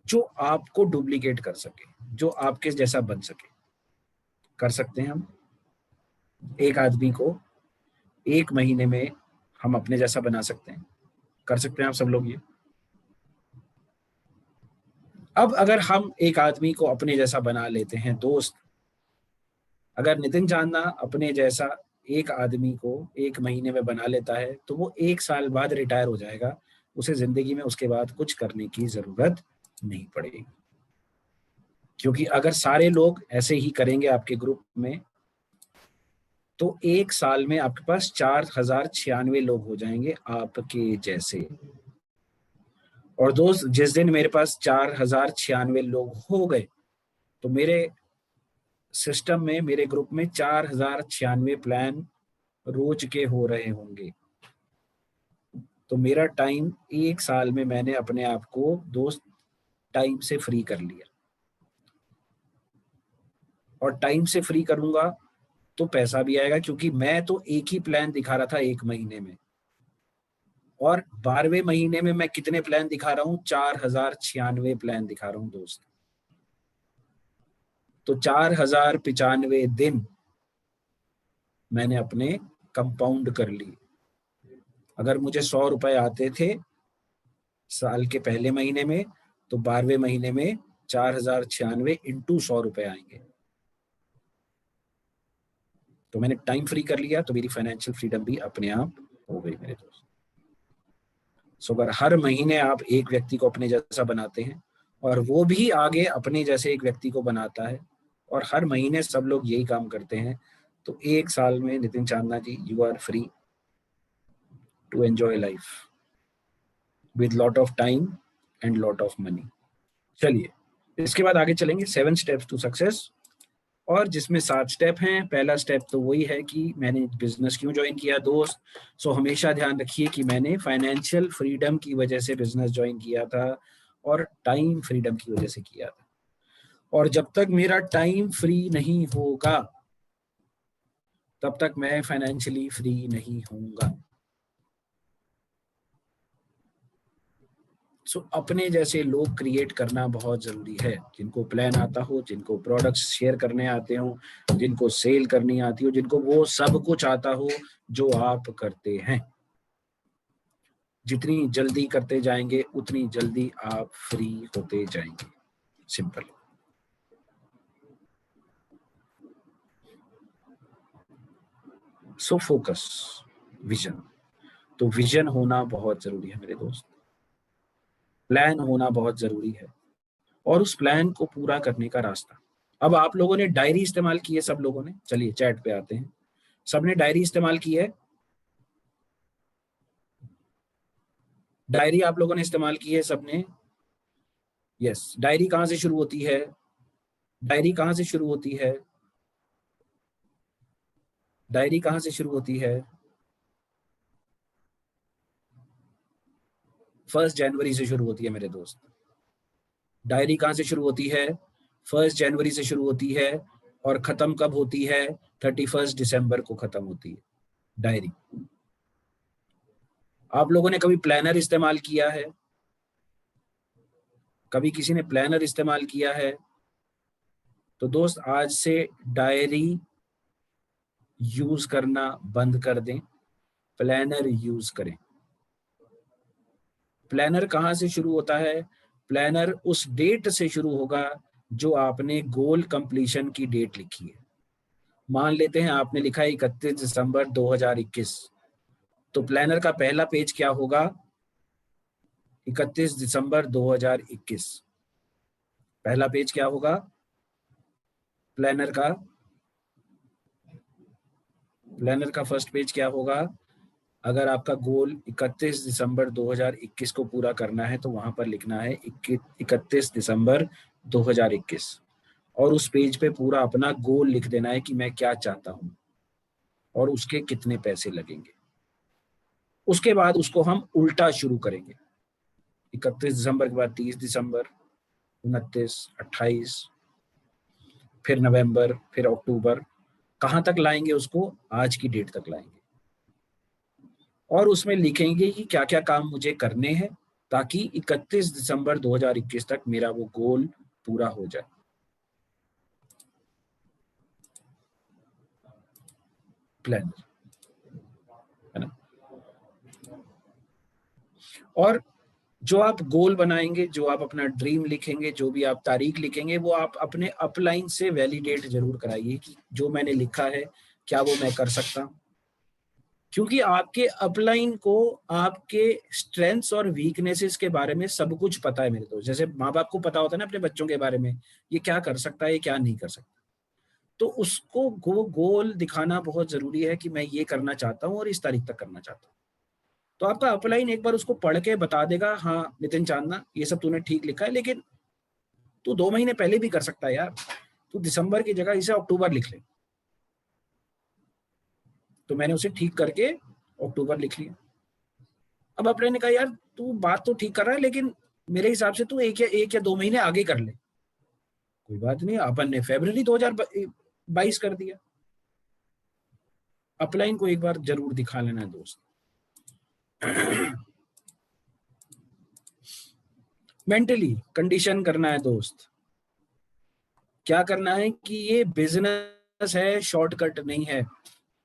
जो आपको डुप्लीकेट कर सके, जो आपके जैसा बन सके, कर सकते हैं हम। एक आदमी को 1 महीने में हम अपने जैसा बना सकते हैं, कर सकते हैं आप सब लोग ये। अब अगर हम एक आदमी को अपने जैसा बना लेते हैं दोस्त, अगर नितिन चांदना अपने जैसा एक आदमी को 1 महीने में बना लेता है तो वो 1 साल बाद रिटायर हो जाएगा, उसे जिंदगी में उसके बाद कुछ करने की जरूरत नहीं पड़ेगी। क्योंकि अगर सारे लोग ऐसे ही करेंगे आपके ग्रुप में तो 1 साल में आपके पास 4096 लोग हो जाएंगे आपके जैसे। और दोस्त जिस दिन मेरे पास 4096 लोग हो गए तो मेरे सिस्टम में, मेरे ग्रुप में 4096 प्लान रोज के हो रहे होंगे। तो मेरा टाइम 1 साल में मैंने अपने आप को दोस्त टाइम से फ्री कर लिया। और टाइम से फ्री करूंगा तो पैसा भी आएगा, क्योंकि मैं तो एक ही प्लान दिखा रहा था 1 महीने में, और 12वें महीने में मैं कितने प्लान दिखा रहा हूं, 4096 प्लान दिखा रहा हूं दोस्त। तो 4095 दिन मैंने अपने कंपाउंड कर ली। अगर मुझे 100 रुपए आते थे साल के पहले महीने में, तो 12वें महीने में 4096 इंटू 100 रुपए आएंगे। तो मैंने टाइम फ्री कर लिया, तो मेरी फाइनेंशियल फ्रीडम भी अपने आप हो गई मेरे दोस्त। सो अगर हर महीने आप एक व्यक्ति को अपने जैसा बनाते हैं और वो भी आगे अपने जैसे एक व्यक्ति को बनाता है, और हर महीने सब लोग यही काम करते हैं, तो 1 साल में Nitin Chandna ji, you are free to enjoy life with lot of time and lot of money. चलिए इसके बाद आगे चलेंगे 7 स्टेप्स टू सक्सेस, और जिसमें 7 स्टेप हैं। पहला स्टेप तो वही है कि मैंने बिजनेस क्यों ज्वाइन किया दोस्त। सो हमेशा ध्यान रखिए कि मैंने फाइनेंशियल फ्रीडम की वजह से बिजनेस ज्वाइन किया था और टाइम फ्रीडम की वजह से किया था। और जब तक मेरा टाइम फ्री नहीं होगा तब तक मैं फाइनेंशियली फ्री नहीं होऊंगा। सो अपने जैसे लोग क्रिएट करना बहुत जरूरी है, जिनको प्लान आता हो, जिनको प्रोडक्ट्स शेयर करने आते हो, जिनको सेल करनी आती हो, जिनको वो सब कुछ आता हो जो आप करते हैं। जितनी जल्दी करते जाएंगे उतनी जल्दी आप फ्री होते जाएंगे। सिंपल। So focus, vision. तो विजन होना बहुत जरूरी है मेरे दोस्त, प्लान होना बहुत जरूरी है, और उस प्लान को पूरा करने का रास्ता। अब आप लोगों ने डायरी इस्तेमाल की है, सब लोगों ने, चलिए चैट पे आते हैं। सबने डायरी इस्तेमाल की है? डायरी आप लोगों ने इस्तेमाल की है सबने? यस। डायरी कहां से शुरू होती है? डायरी कहां से शुरू होती है? डायरी कहां से शुरू होती है? 1 जनवरी से शुरू होती है मेरे दोस्त। डायरी कहां से शुरू होती है? 1 जनवरी से शुरू होती है, और खत्म कब होती है? 31 दिसंबर को खत्म होती है डायरी। आप लोगों ने कभी प्लानर इस्तेमाल किया है? कभी किसी ने प्लानर इस्तेमाल किया है? तो दोस्त आज से डायरी यूज करना बंद कर दें, प्लानर यूज करें। प्लानर कहां से शुरू होता है? प्लानर उस डेट से शुरू होगा जो आपने गोल कंप्लीशन की डेट लिखी है। मान लेते हैं आपने लिखा है 31 दिसंबर 2021, तो प्लानर का पहला पेज क्या होगा? 31 दिसंबर 2021। पहला पेज क्या होगा प्लानर का? प्लानर का फर्स्ट पेज क्या होगा? अगर आपका गोल 31 दिसंबर 2021 को पूरा करना है तो वहां पर लिखना है 31 दिसंबर 2021, और उस पेज पे पूरा अपना गोल लिख देना है कि मैं क्या चाहता हूं और उसके कितने पैसे लगेंगे। उसके बाद उसको हम उल्टा शुरू करेंगे। 31 दिसंबर के बाद 30 दिसंबर, 29, 28, फिर नवंबर, फिर अक्टूबर, कहां तक लाएंगे उसको? आज की डेट तक लाएंगे। और उसमें लिखेंगे कि क्या क्या काम मुझे करने हैं ताकि 31 दिसंबर 2021 तक मेरा वो गोल पूरा हो जाए। प्लानर, है ना? और जो आप गोल बनाएंगे, जो आप अपना ड्रीम लिखेंगे, जो भी आप तारीख लिखेंगे, वो आप अपने अपलाइन से वैलिडेट जरूर कराइए कि जो मैंने लिखा है क्या वो मैं कर सकता हूं। क्योंकि आपके अपलाइन को आपके स्ट्रेंथ्स और वीकनेसेस के बारे में सब कुछ पता है मेरे दोस्त। जैसे माँ बाप को पता होता है ना अपने बच्चों के बारे में, ये क्या कर सकता है, ये क्या नहीं कर सकता। तो उसको गोल दिखाना बहुत जरूरी है कि मैं ये करना चाहता हूँ और इस तारीख तक करना चाहता हूँ। तो आपका अपलाइन एक बार उसको पढ़ के बता देगा, हाँ नितिन चांदना ये सब तूने ठीक लिखा है, लेकिन तू 2 महीने पहले भी कर सकता है यार। तू दिसंबर की जगह इसे अक्टूबर लिख ले। तो मैंने उसे ठीक करके अक्टूबर लिख लिया। अब अपने ने कहा यार तू बात तो ठीक कर रहा है, लेकिन मेरे हिसाब से तू एक या 2 महीने आगे कर ले। कोई बात नहीं, अपन ने फरवरी 2022 कर दिया। अपलाइन को एक बार जरूर दिखा लेना है दोस्त। मेंटली कंडीशन करना है दोस्त। क्या करना है कि ये बिजनेस है, शॉर्टकट नहीं है।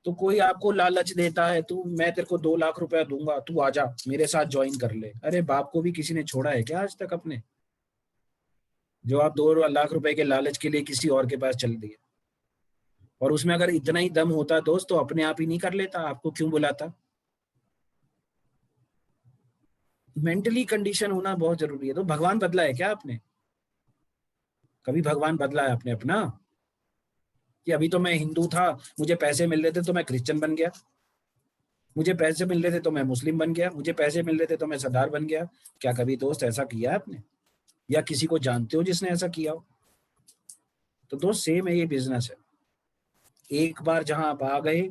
तो कोई आपको लालच देता है, तू मैं तेरे को 2 लाख रुपया दूंगा, तू आजा मेरे साथ ज्वाइन कर ले। अरे बाप को भी किसी ने छोड़ा है क्या आज तक अपने, जो आप 2 लाख रुपए के लालच के लिए किसी और के पास चल दिए? और उसमें अगर इतना ही दम होता दोस्त तो अपने आप ही नहीं कर लेता, आपको क्यों बुलाता? मेंटली कंडीशन होना बहुत जरूरी है। तो भगवान बदला है क्या आपने? कभी भगवान बदला है आपने अपना? कि अभी तो मैं हिंदू था, मुझे पैसे मिल रहे थे तो मैं क्रिश्चियन बन गया, मुझे पैसे मिल रहे थे तो मैं मुस्लिम बन गया, मुझे पैसे मिल रहे थे तो मैं सरदार बन गया। क्या कभी दोस्त ऐसा किया है आपने? या किसी को जानते हो जिसने ऐसा किया हो? तो दोस्त सेम है ये बिजनेस है। एक बार जहां आप आ गए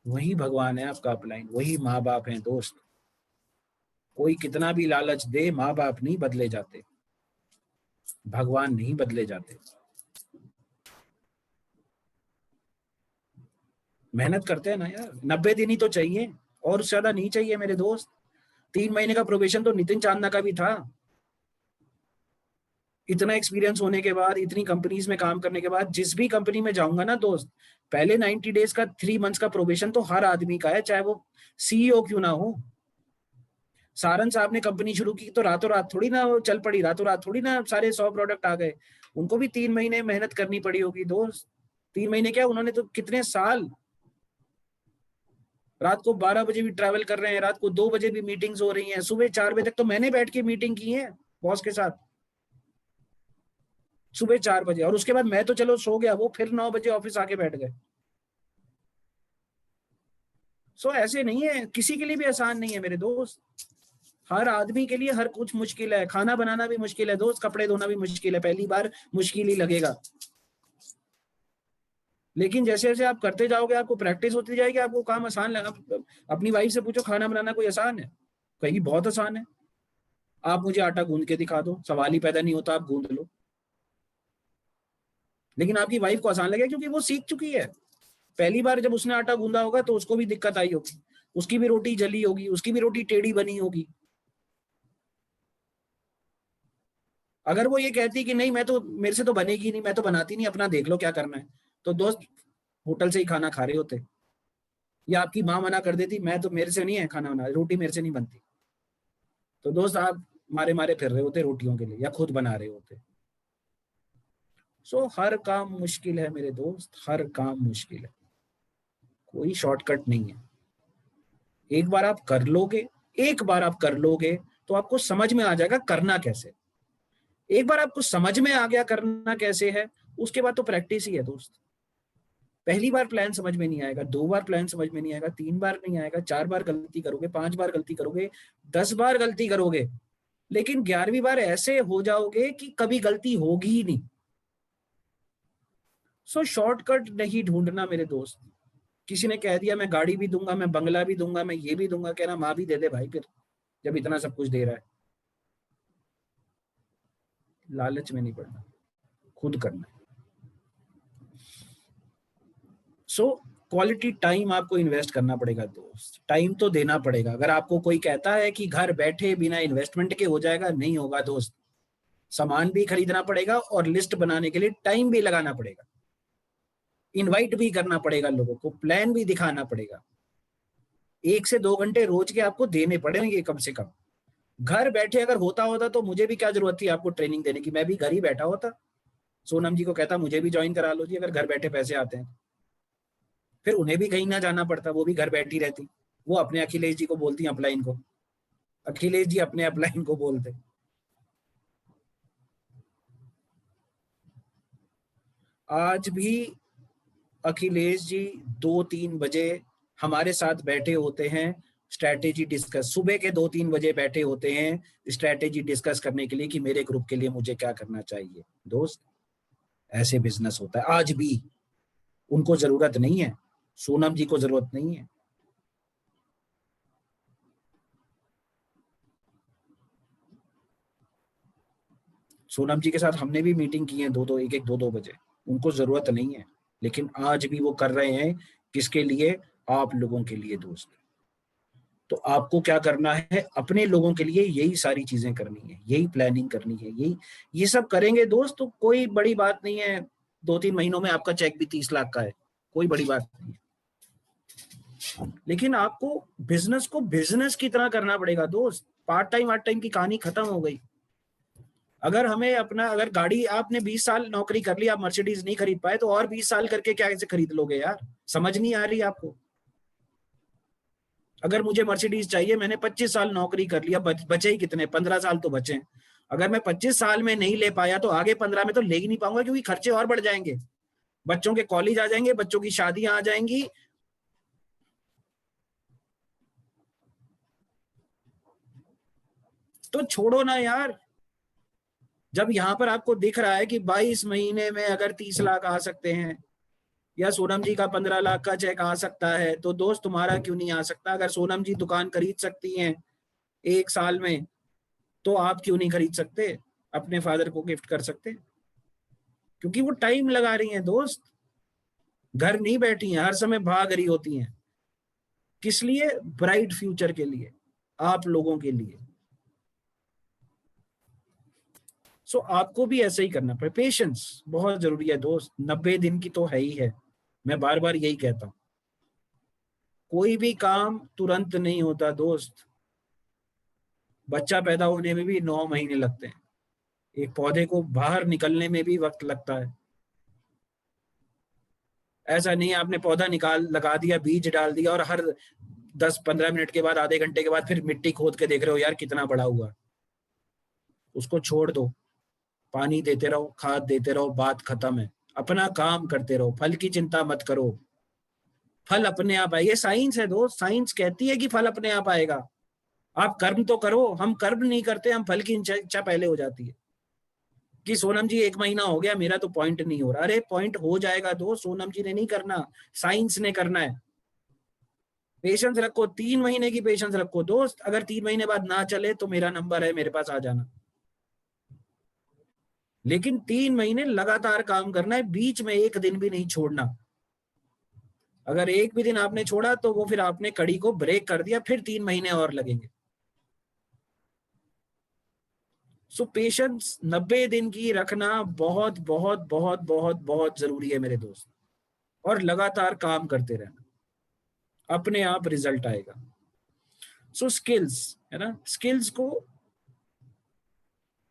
वही भगवान है आपका अपलाइन, वही माँ बाप है दोस्त। कोई कितना भी लालच दे, माँ बाप नहीं बदले जाते, भगवान नहीं बदले जाते। मेहनत करते हैं ना यार, 90 दिन ही तो चाहिए, और उससे ज्यादा नहीं चाहिए मेरे दोस्त। 3 महीने का प्रोबेशन तो नितिन चांदना का भी था। इतना एक्सपीरियंस होने के बाद, इतनी कंपनीज में काम करने के बाद, जिस भी कंपनी में जाऊंगा ना दोस्त, पहले 90 डेज का, 3 मंथ्स का प्रोबेशन तो हर आदमी का है, चाहे वो सीईओ क्यों ना हो। सारन साहब ने कंपनी शुरू की तो रातों रात थोड़ी ना वो चल पड़ी, रातों रात थोड़ी ना सारे 100 प्रोडक्ट आ गए। उनको भी 3 महीने मेहनत करनी पड़ी होगी दोस्त। 3 महीने क्या, उन्होंने तो कितने साल, रात को 12 बजे भी ट्रैवल कर रहे हैं, रात को 2 बजे भी मीटिंग्स हो रही हैं, सुबह 4 बजे तक तो मैंने बैठ के मीटिंग की है बॉस के साथ, सुबह 4 बजे। और उसके बाद मैं तो चलो सो गया, वो फिर 9 बजे ऑफिस आके बैठ गए। सो ऐसे नहीं है, किसी के लिए भी आसान नहीं है मेरे दोस्त। हर आदमी के लिए हर कुछ मुश्किल है। खाना बनाना भी मुश्किल है दोस्त, कपड़े धोना भी मुश्किल है, पहली बार मुश्किल ही लगेगा। लेकिन जैसे जैसे आप करते जाओगे, आपको प्रैक्टिस होती जाएगी, आपको काम आसान लगा। अपनी वाइफ से पूछो खाना बनाना कोई आसान है? कहीं बहुत आसान है। आप मुझे आटा गूंद के दिखा दो, सवाल ही पैदा नहीं होता, आप गूंद लो। लेकिन आपकी वाइफ को आसान लगेगा क्योंकि वो सीख चुकी है। पहली बार जब उसने आटा गूंदा होगा तो उसको भी दिक्कत आई होगी, उसकी भी रोटी जली होगी, उसकी भी रोटी टेढ़ी बनी होगी। अगर वो ये कहती कि नहीं मैं तो, मेरे से तो बनेगी नहीं, मैं तो बनाती नहीं, अपना देख लो क्या करना है, तो दोस्त होटल से ही खाना खा रहे होते। या आपकी माँ मना कर देती, मैं तो, मेरे से नहीं है खाना बना, रोटी मेरे से नहीं बनती, तो दोस्त आप मारे मारे फिर रहे होते रोटियों के लिए, या खुद बना रहे होते। सो हर काम मुश्किल है मेरे दोस्त, हर काम मुश्किल है, कोई शॉर्टकट नहीं है। एक बार आप कर लोगे, एक बार आप कर लोगे तो आपको समझ में आ जाएगा करना कैसे। एक बार आपको समझ में आ गया करना कैसे है, उसके बाद तो प्रैक्टिस ही है दोस्त। पहली बार प्लान समझ में नहीं आएगा, 2 बार प्लान समझ में नहीं आएगा, 3 बार नहीं आएगा, 4 बार गलती करोगे, 5 बार गलती करोगे, 10 बार गलती करोगे, लेकिन 11वीं बार ऐसे हो जाओगे कि कभी गलती होगी ही नहीं। सो शॉर्टकट नहीं ढूंढना मेरे दोस्त। किसी ने कह दिया मैं गाड़ी भी दूंगा, मैं बंगला भी दूंगा, मैं ये भी दूंगा, कह रहा माँ भी दे दे भाई, फिर जब इतना सब कुछ दे रहा है। लालच में नहीं पड़ना, खुद करना है। सो क्वालिटी टाइम आपको इन्वेस्ट करना पड़ेगा दोस्त, टाइम तो देना पड़ेगा। अगर आपको कोई कहता है कि घर बैठे बिना इन्वेस्टमेंट के हो जाएगा, नहीं होगा दोस्त। सामान भी खरीदना पड़ेगा और लिस्ट बनाने के लिए टाइम भी लगाना पड़ेगा, इनवाइट भी करना पड़ेगा लोगों को, प्लान भी दिखाना पड़ेगा। 1 से 2 घंटे रोज के आपको देने पड़ेंगे कम से कम। घर बैठे अगर होता तो मुझे भी क्या जरूरत थी आपको ट्रेनिंग देने की, मैं भी घर ही बैठा होता, सोनम जी को कहता मुझे भी ज्वाइन करा लो जी, अगर घर बैठे पैसे आते हैं। फिर उन्हें भी कहीं ना जाना पड़ता, वो भी घर बैठी रहती। वो अपने अखिलेश जी को बोलती अपलाइन को, अखिलेश जी अपने अपलाइन को बोलते। आज भी अखिलेश जी 2-3 बजे हमारे साथ बैठे होते हैं, स्ट्रैटेजी डिस्कस, सुबह के 2-3 बजे बैठे होते हैं स्ट्रैटेजी डिस्कस करने के लिए कि मेरे ग्रुप के लिए मुझे क्या करना चाहिए। दोस्त ऐसे बिजनेस होता है आज भी। उनको जरूरत नहीं है, सोनम जी को जरूरत नहीं है। सोनम जी के साथ हमने भी मीटिंग की है 2-2 उनको जरूरत नहीं है, लेकिन आज भी वो कर रहे हैं। किसके लिए? आप लोगों के लिए दोस्त। तो आपको क्या करना है? अपने लोगों के लिए यही सारी चीजें करनी है, यही प्लानिंग करनी है, यही ये सब करेंगे दोस्त तो कोई बड़ी बात नहीं है। 2-3 महीनों में आपका चेक भी 30 लाख का है, कोई बड़ी बात नहीं है। लेकिन आपको बिजनेस को बिजनेस की तरह करना पड़ेगा दोस्त। पार्ट टाइम आर्ट टाइम की कहानी खत्म हो गई। अगर हमें अपना, अगर गाड़ी आपने 20 साल नौकरी कर ली, आप मर्सिडीज नहीं खरीद पाए, तो और 20 साल करके क्या ऐसे खरीद लोगे यार? समझ नहीं आ रही आपको? अगर मुझे मर्सिडीज चाहिए, मैंने 25 साल नौकरी कर लिया, बचे ही कितने? 15 साल तो बचे। अगर मैं 25 साल में नहीं ले पाया तो आगे 15 में तो ले ही नहीं पाऊंगा, क्योंकि खर्चे और बढ़ जाएंगे। बच्चों के कॉलेज आ जाएंगे, बच्चों की शादियां आ जाएंगी। तो छोड़ो ना यार। जब यहाँ पर आपको दिख रहा है कि 22 महीने में अगर 30 लाख आ सकते हैं, या सोनम जी का 15 लाख का चेक आ सकता है, तो दोस्त तुम्हारा क्यों नहीं आ सकता? अगर सोनम जी दुकान खरीद सकती हैं 1 साल में, तो आप क्यों नहीं खरीद सकते? अपने फादर को गिफ्ट कर सकते? क्योंकि वो टाइम लगा रही हैं दोस्त, घर नहीं बैठी हैं, हर समय भाग रही होती हैं। किस लिए? ब्राइट फ्यूचर के लिए, आप लोगों के लिए। सो आपको भी ऐसे ही करना पड़े। पेशेंस बहुत जरूरी है दोस्त, 90 दिन की तो है ही है। मैं बार बार यही कहता हूं, कोई भी काम तुरंत नहीं होता दोस्त। बच्चा पैदा होने में भी 9 महीने लगते हैं, एक पौधे को बाहर निकलने में भी वक्त लगता है। ऐसा नहीं है आपने पौधा निकाल लगा दिया, बीज डाल दिया और हर 10-15 मिनट के बाद, आधे घंटे के बाद फिर मिट्टी खोद के देख रहे हो यार कितना बड़ा हुआ। उसको छोड़ दो, पानी देते रहो, खाद देते रहो, बात खत्म है। अपना काम करते रहो, फल की चिंता मत करो। फल अपने आप आएगा, ये साइंस है दोस्त। साइंस कहती है कि फल अपने आप आएगा। आप कर्म तो करो, हम कर्म नहीं करते, हम फल की इच्छा पहले हो जाती है। कि सोनम जी 1 महीना हो गया, मेरा तो पॉइंट नहीं हो रहा। अरे पॉइंट हो जाएगा दोस्त, सोनम जी ने नहीं करना, साइंस ने करना है। पेशेंस रखो, 3 महीने की पेशेंस रखो दोस्त। अगर 3 महीने बाद ना चले तो मेरा नंबर है, मेरे पास आ जाना। लेकिन 3 महीने लगातार काम करना है, बीच में एक दिन भी नहीं छोड़ना। अगर एक भी दिन आपने छोड़ा तो वो फिर आपने कड़ी को ब्रेक कर दिया, फिर 3 महीने और लगेंगे। सो पेशेंस 90 दिन की रखना बहुत बहुत बहुत बहुत बहुत जरूरी है मेरे दोस्त। और लगातार काम करते रहना, अपने आप रिजल्ट आएगा। सो स्किल्स है ना, स्किल्स को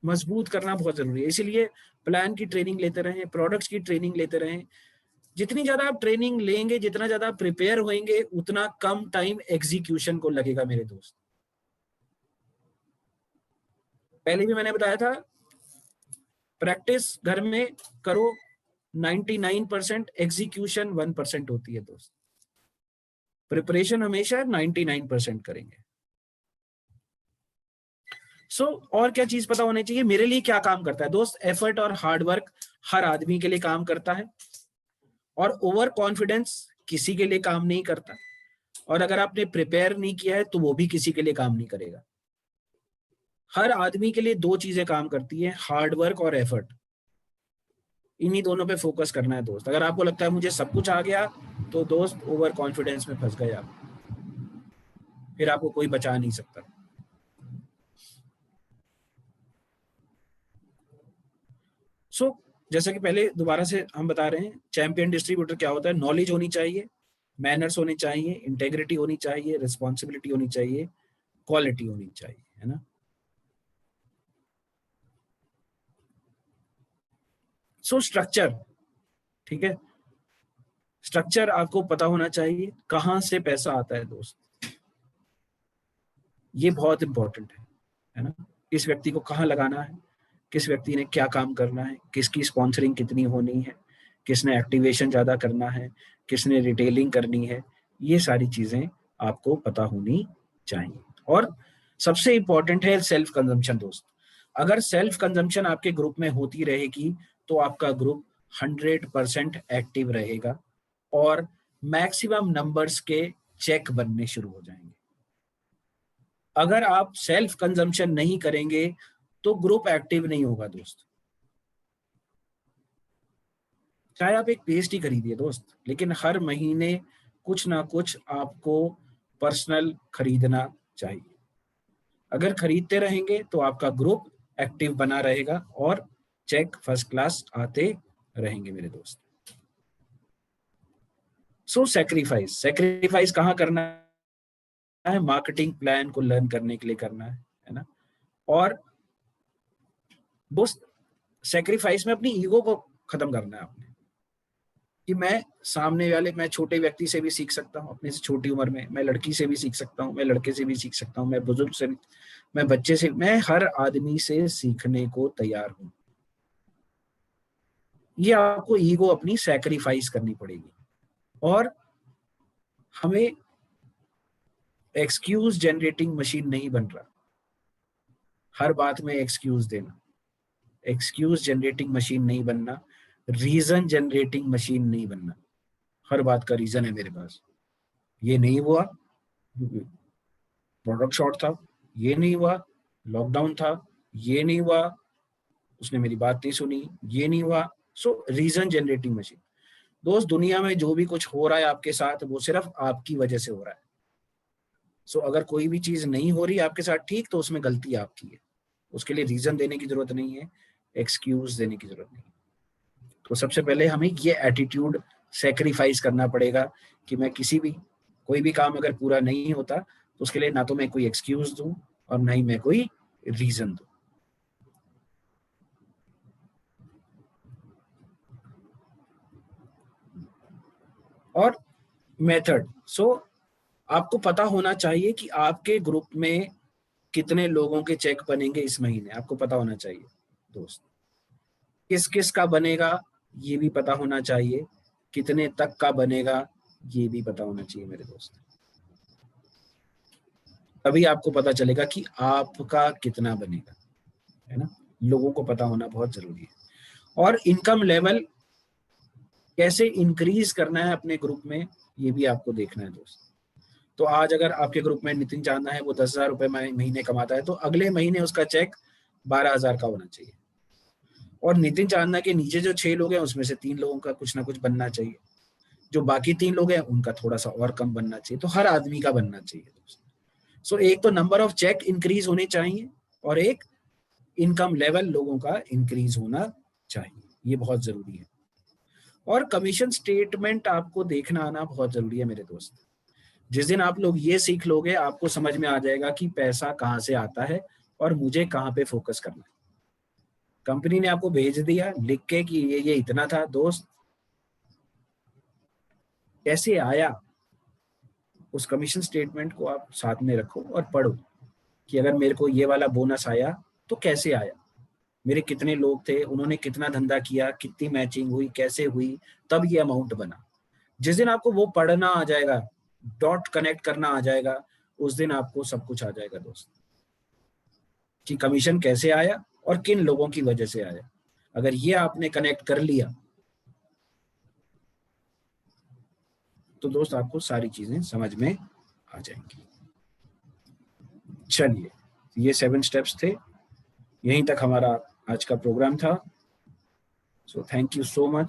मजबूत करना बहुत जरूरी है। इसीलिए प्लान की ट्रेनिंग लेते रहें, प्रोडक्ट्स की ट्रेनिंग लेते रहें, जितनी ज्यादा आप ट्रेनिंग लेंगे, जितना ज्यादा प्रिपेयर होंगे, उतना कम टाइम एग्जीक्यूशन को लगेगा मेरे दोस्त। पहले भी मैंने बताया था, प्रैक्टिस घर में करो 99%, एग्जीक्यूशन 1% होती है दोस्त। प्रिपरेशन हमेशा 99% करेंगे। और क्या चीज पता होनी चाहिए, मेरे लिए क्या काम करता है दोस्त? एफर्ट और हार्डवर्क हर आदमी के लिए काम करता है, और ओवर कॉन्फिडेंस किसी के लिए काम नहीं करता। और अगर आपने प्रिपेयर नहीं किया है तो वो भी किसी के लिए काम नहीं करेगा। हर आदमी के लिए दो चीजें काम करती है, हार्डवर्क और एफर्ट। इन्हीं दोनों पे फोकस करना है दोस्त। अगर आपको लगता है मुझे सब कुछ आ गया, तो दोस्त ओवर कॉन्फिडेंस में फंस गए आप, फिर आपको कोई बचा नहीं सकता। जैसा कि पहले दोबारा से हम बता रहे हैं, चैंपियन डिस्ट्रीब्यूटर क्या होता है? नॉलेज होनी चाहिए, मैनर्स होनी चाहिए, इंटेग्रिटी होनी चाहिए, रिस्पॉन्सिबिलिटी होनी चाहिए, क्वालिटी होनी चाहिए, है ना। स्ट्रक्चर, ठीक है, स्ट्रक्चर आपको पता होना चाहिए। कहां से पैसा आता है दोस्त, ये बहुत इंपॉर्टेंट है ना। किस व्यक्ति को कहाँ लगाना है, किस व्यक्ति ने क्या काम करना है, किसकी स्पॉन्सरिंग कितनी होनी है, किसने एक्टिवेशन ज्यादा करना है, किसने रिटेलिंग करनी है, ये सारी चीजें आपको पता होनी चाहिए। और सबसे इंपॉर्टेंट है सेल्फ कंजम्पशन दोस्त। अगर सेल्फ कंजम्पशन आपके ग्रुप में होती रहेगी तो आपका ग्रुप 100% एक्टिव रहेगा और मैक्सिमम नंबर्स के चेक बनने शुरू हो जाएंगे। अगर आप सेल्फ कंजम्पशन नहीं करेंगे तो ग्रुप एक्टिव नहीं होगा दोस्त। चाहे आप एक पेस्ट ही खरीदिए दोस्त, लेकिन हर महीने कुछ ना कुछ आपको पर्सनल खरीदना चाहिए। अगर खरीदते रहेंगे तो आपका ग्रुप एक्टिव बना रहेगा और चेक फर्स्ट क्लास आते रहेंगे मेरे दोस्त। सैक्रिफाइस, सैक्रिफाइस कहाँ करना है? मार्केटिंग प्लान को लर्न करने के लिए करना है ना। और दोस्त, सैक्रिफाइस में अपनी ईगो को खत्म करना है आपने, कि मैं छोटे व्यक्ति से भी सीख सकता हूँ अपने से छोटी उम्र में, मैं लड़की से भी सीख सकता हूँ, मैं लड़के से भी सीख सकता हूँ, मैं बुजुर्ग से भी, मैं बच्चे से, मैं हर आदमी से सीखने को तैयार हूँ। ये आपको ईगो अपनी सैक्रिफाइस करनी पड़ेगी। और हमें एक्सक्यूज जनरेटिंग मशीन नहीं बन रहा, हर बात में एक्सक्यूज देना। एक्सक्यूज जनरेटिंग मशीन नहीं बनना, रीजन जनरेटिंग मशीन नहीं बनना। हर बात का रीजन है मेरे पास, ये नहीं हुआ, प्रोडक्ट शॉर्ट था, ये नहीं हुआ, लॉकडाउन था, ये नहीं हुआ, उसने मेरी बात नहीं सुनी, ये नहीं हुआ। Reason generating machine. दोस्त, दुनिया में जो भी कुछ हो रहा है आपके साथ, वो सिर्फ आपकी वजह से हो रहा है। अगर कोई भी चीज नहीं हो रही आपके साथ ठीक, तो उसमें गलती आपकी है। उसके लिए रीजन देने की जरूरत नहीं है, एक्सक्यूज देने की जरूरत नहीं है। तो सबसे पहले हमें ये एटीट्यूड सेक्रीफाइस करना पड़ेगा कि मैं कोई भी काम अगर पूरा नहीं होता तो उसके लिए ना तो मैं कोई एक्सक्यूज दूं और ना ही मैं कोई रीजन दूं। और मेथड, आपको पता होना चाहिए कि आपके ग्रुप में कितने लोगों के चेक बनेंगे इस महीने, आपको पता होना चाहिए दोस्त। किस किस का बनेगा ये भी पता होना चाहिए, कितने तक का बनेगा ये भी पता होना चाहिए मेरे दोस्त। तभी आपको पता चलेगा कि आपका कितना बनेगा, है ना। लोगों को पता होना बहुत जरूरी है। और इनकम लेवल कैसे इंक्रीज करना है अपने ग्रुप में, ये भी आपको देखना है दोस्त। तो आज अगर आपके ग्रुप में नितिन चांदा है, वो 10,000 रुपए महीने कमाता है, तो अगले महीने उसका चेक 12,000 का होना चाहिए। और नितिन चांदा के नीचे जो 6 लोग हैं उसमें से 3 लोगों का कुछ ना कुछ बनना चाहिए, जो बाकी 3 लोग हैं उनका थोड़ा सा और कम बनना चाहिए, तो हर आदमी का बनना चाहिए दोस्त। एक तो नंबर ऑफ चेक इंक्रीज होने चाहिए और एक इनकम लेवल लोगों का इंक्रीज होना चाहिए, ये बहुत जरूरी है। और कमीशन स्टेटमेंट आपको देखना आना बहुत जरूरी है मेरे दोस्त। जिस दिन आप लोग ये सीख लोगे, आपको समझ में आ जाएगा कि पैसा कहाँ से आता है और मुझे कहाँ पे फोकस करना है। कंपनी ने आपको भेज दिया लिख के कि ये इतना था दोस्त, कैसे आया, उस कमीशन स्टेटमेंट को आप साथ में रखो और पढ़ो कि अगर मेरे को ये वाला बोनस आया तो कैसे आया, मेरे कितने लोग थे, उन्होंने कितना धंधा किया, कितनी मैचिंग हुई, कैसे हुई, तब ये अमाउंट बना। जिस दिन आपको वो पढ़ना आ जाएगा, डॉट कनेक्ट करना आ जाएगा, उस दिन आपको सब कुछ आ जाएगा दोस्त, कि कमीशन कैसे आया और किन लोगों की वजह से आया। अगर ये आपने कनेक्ट कर लिया तो दोस्त आपको सारी चीजें समझ में आ जाएंगी। चलिए, ये 7 स्टेप्स थे, यहीं तक हमारा आज का प्रोग्राम था। So thank you so much.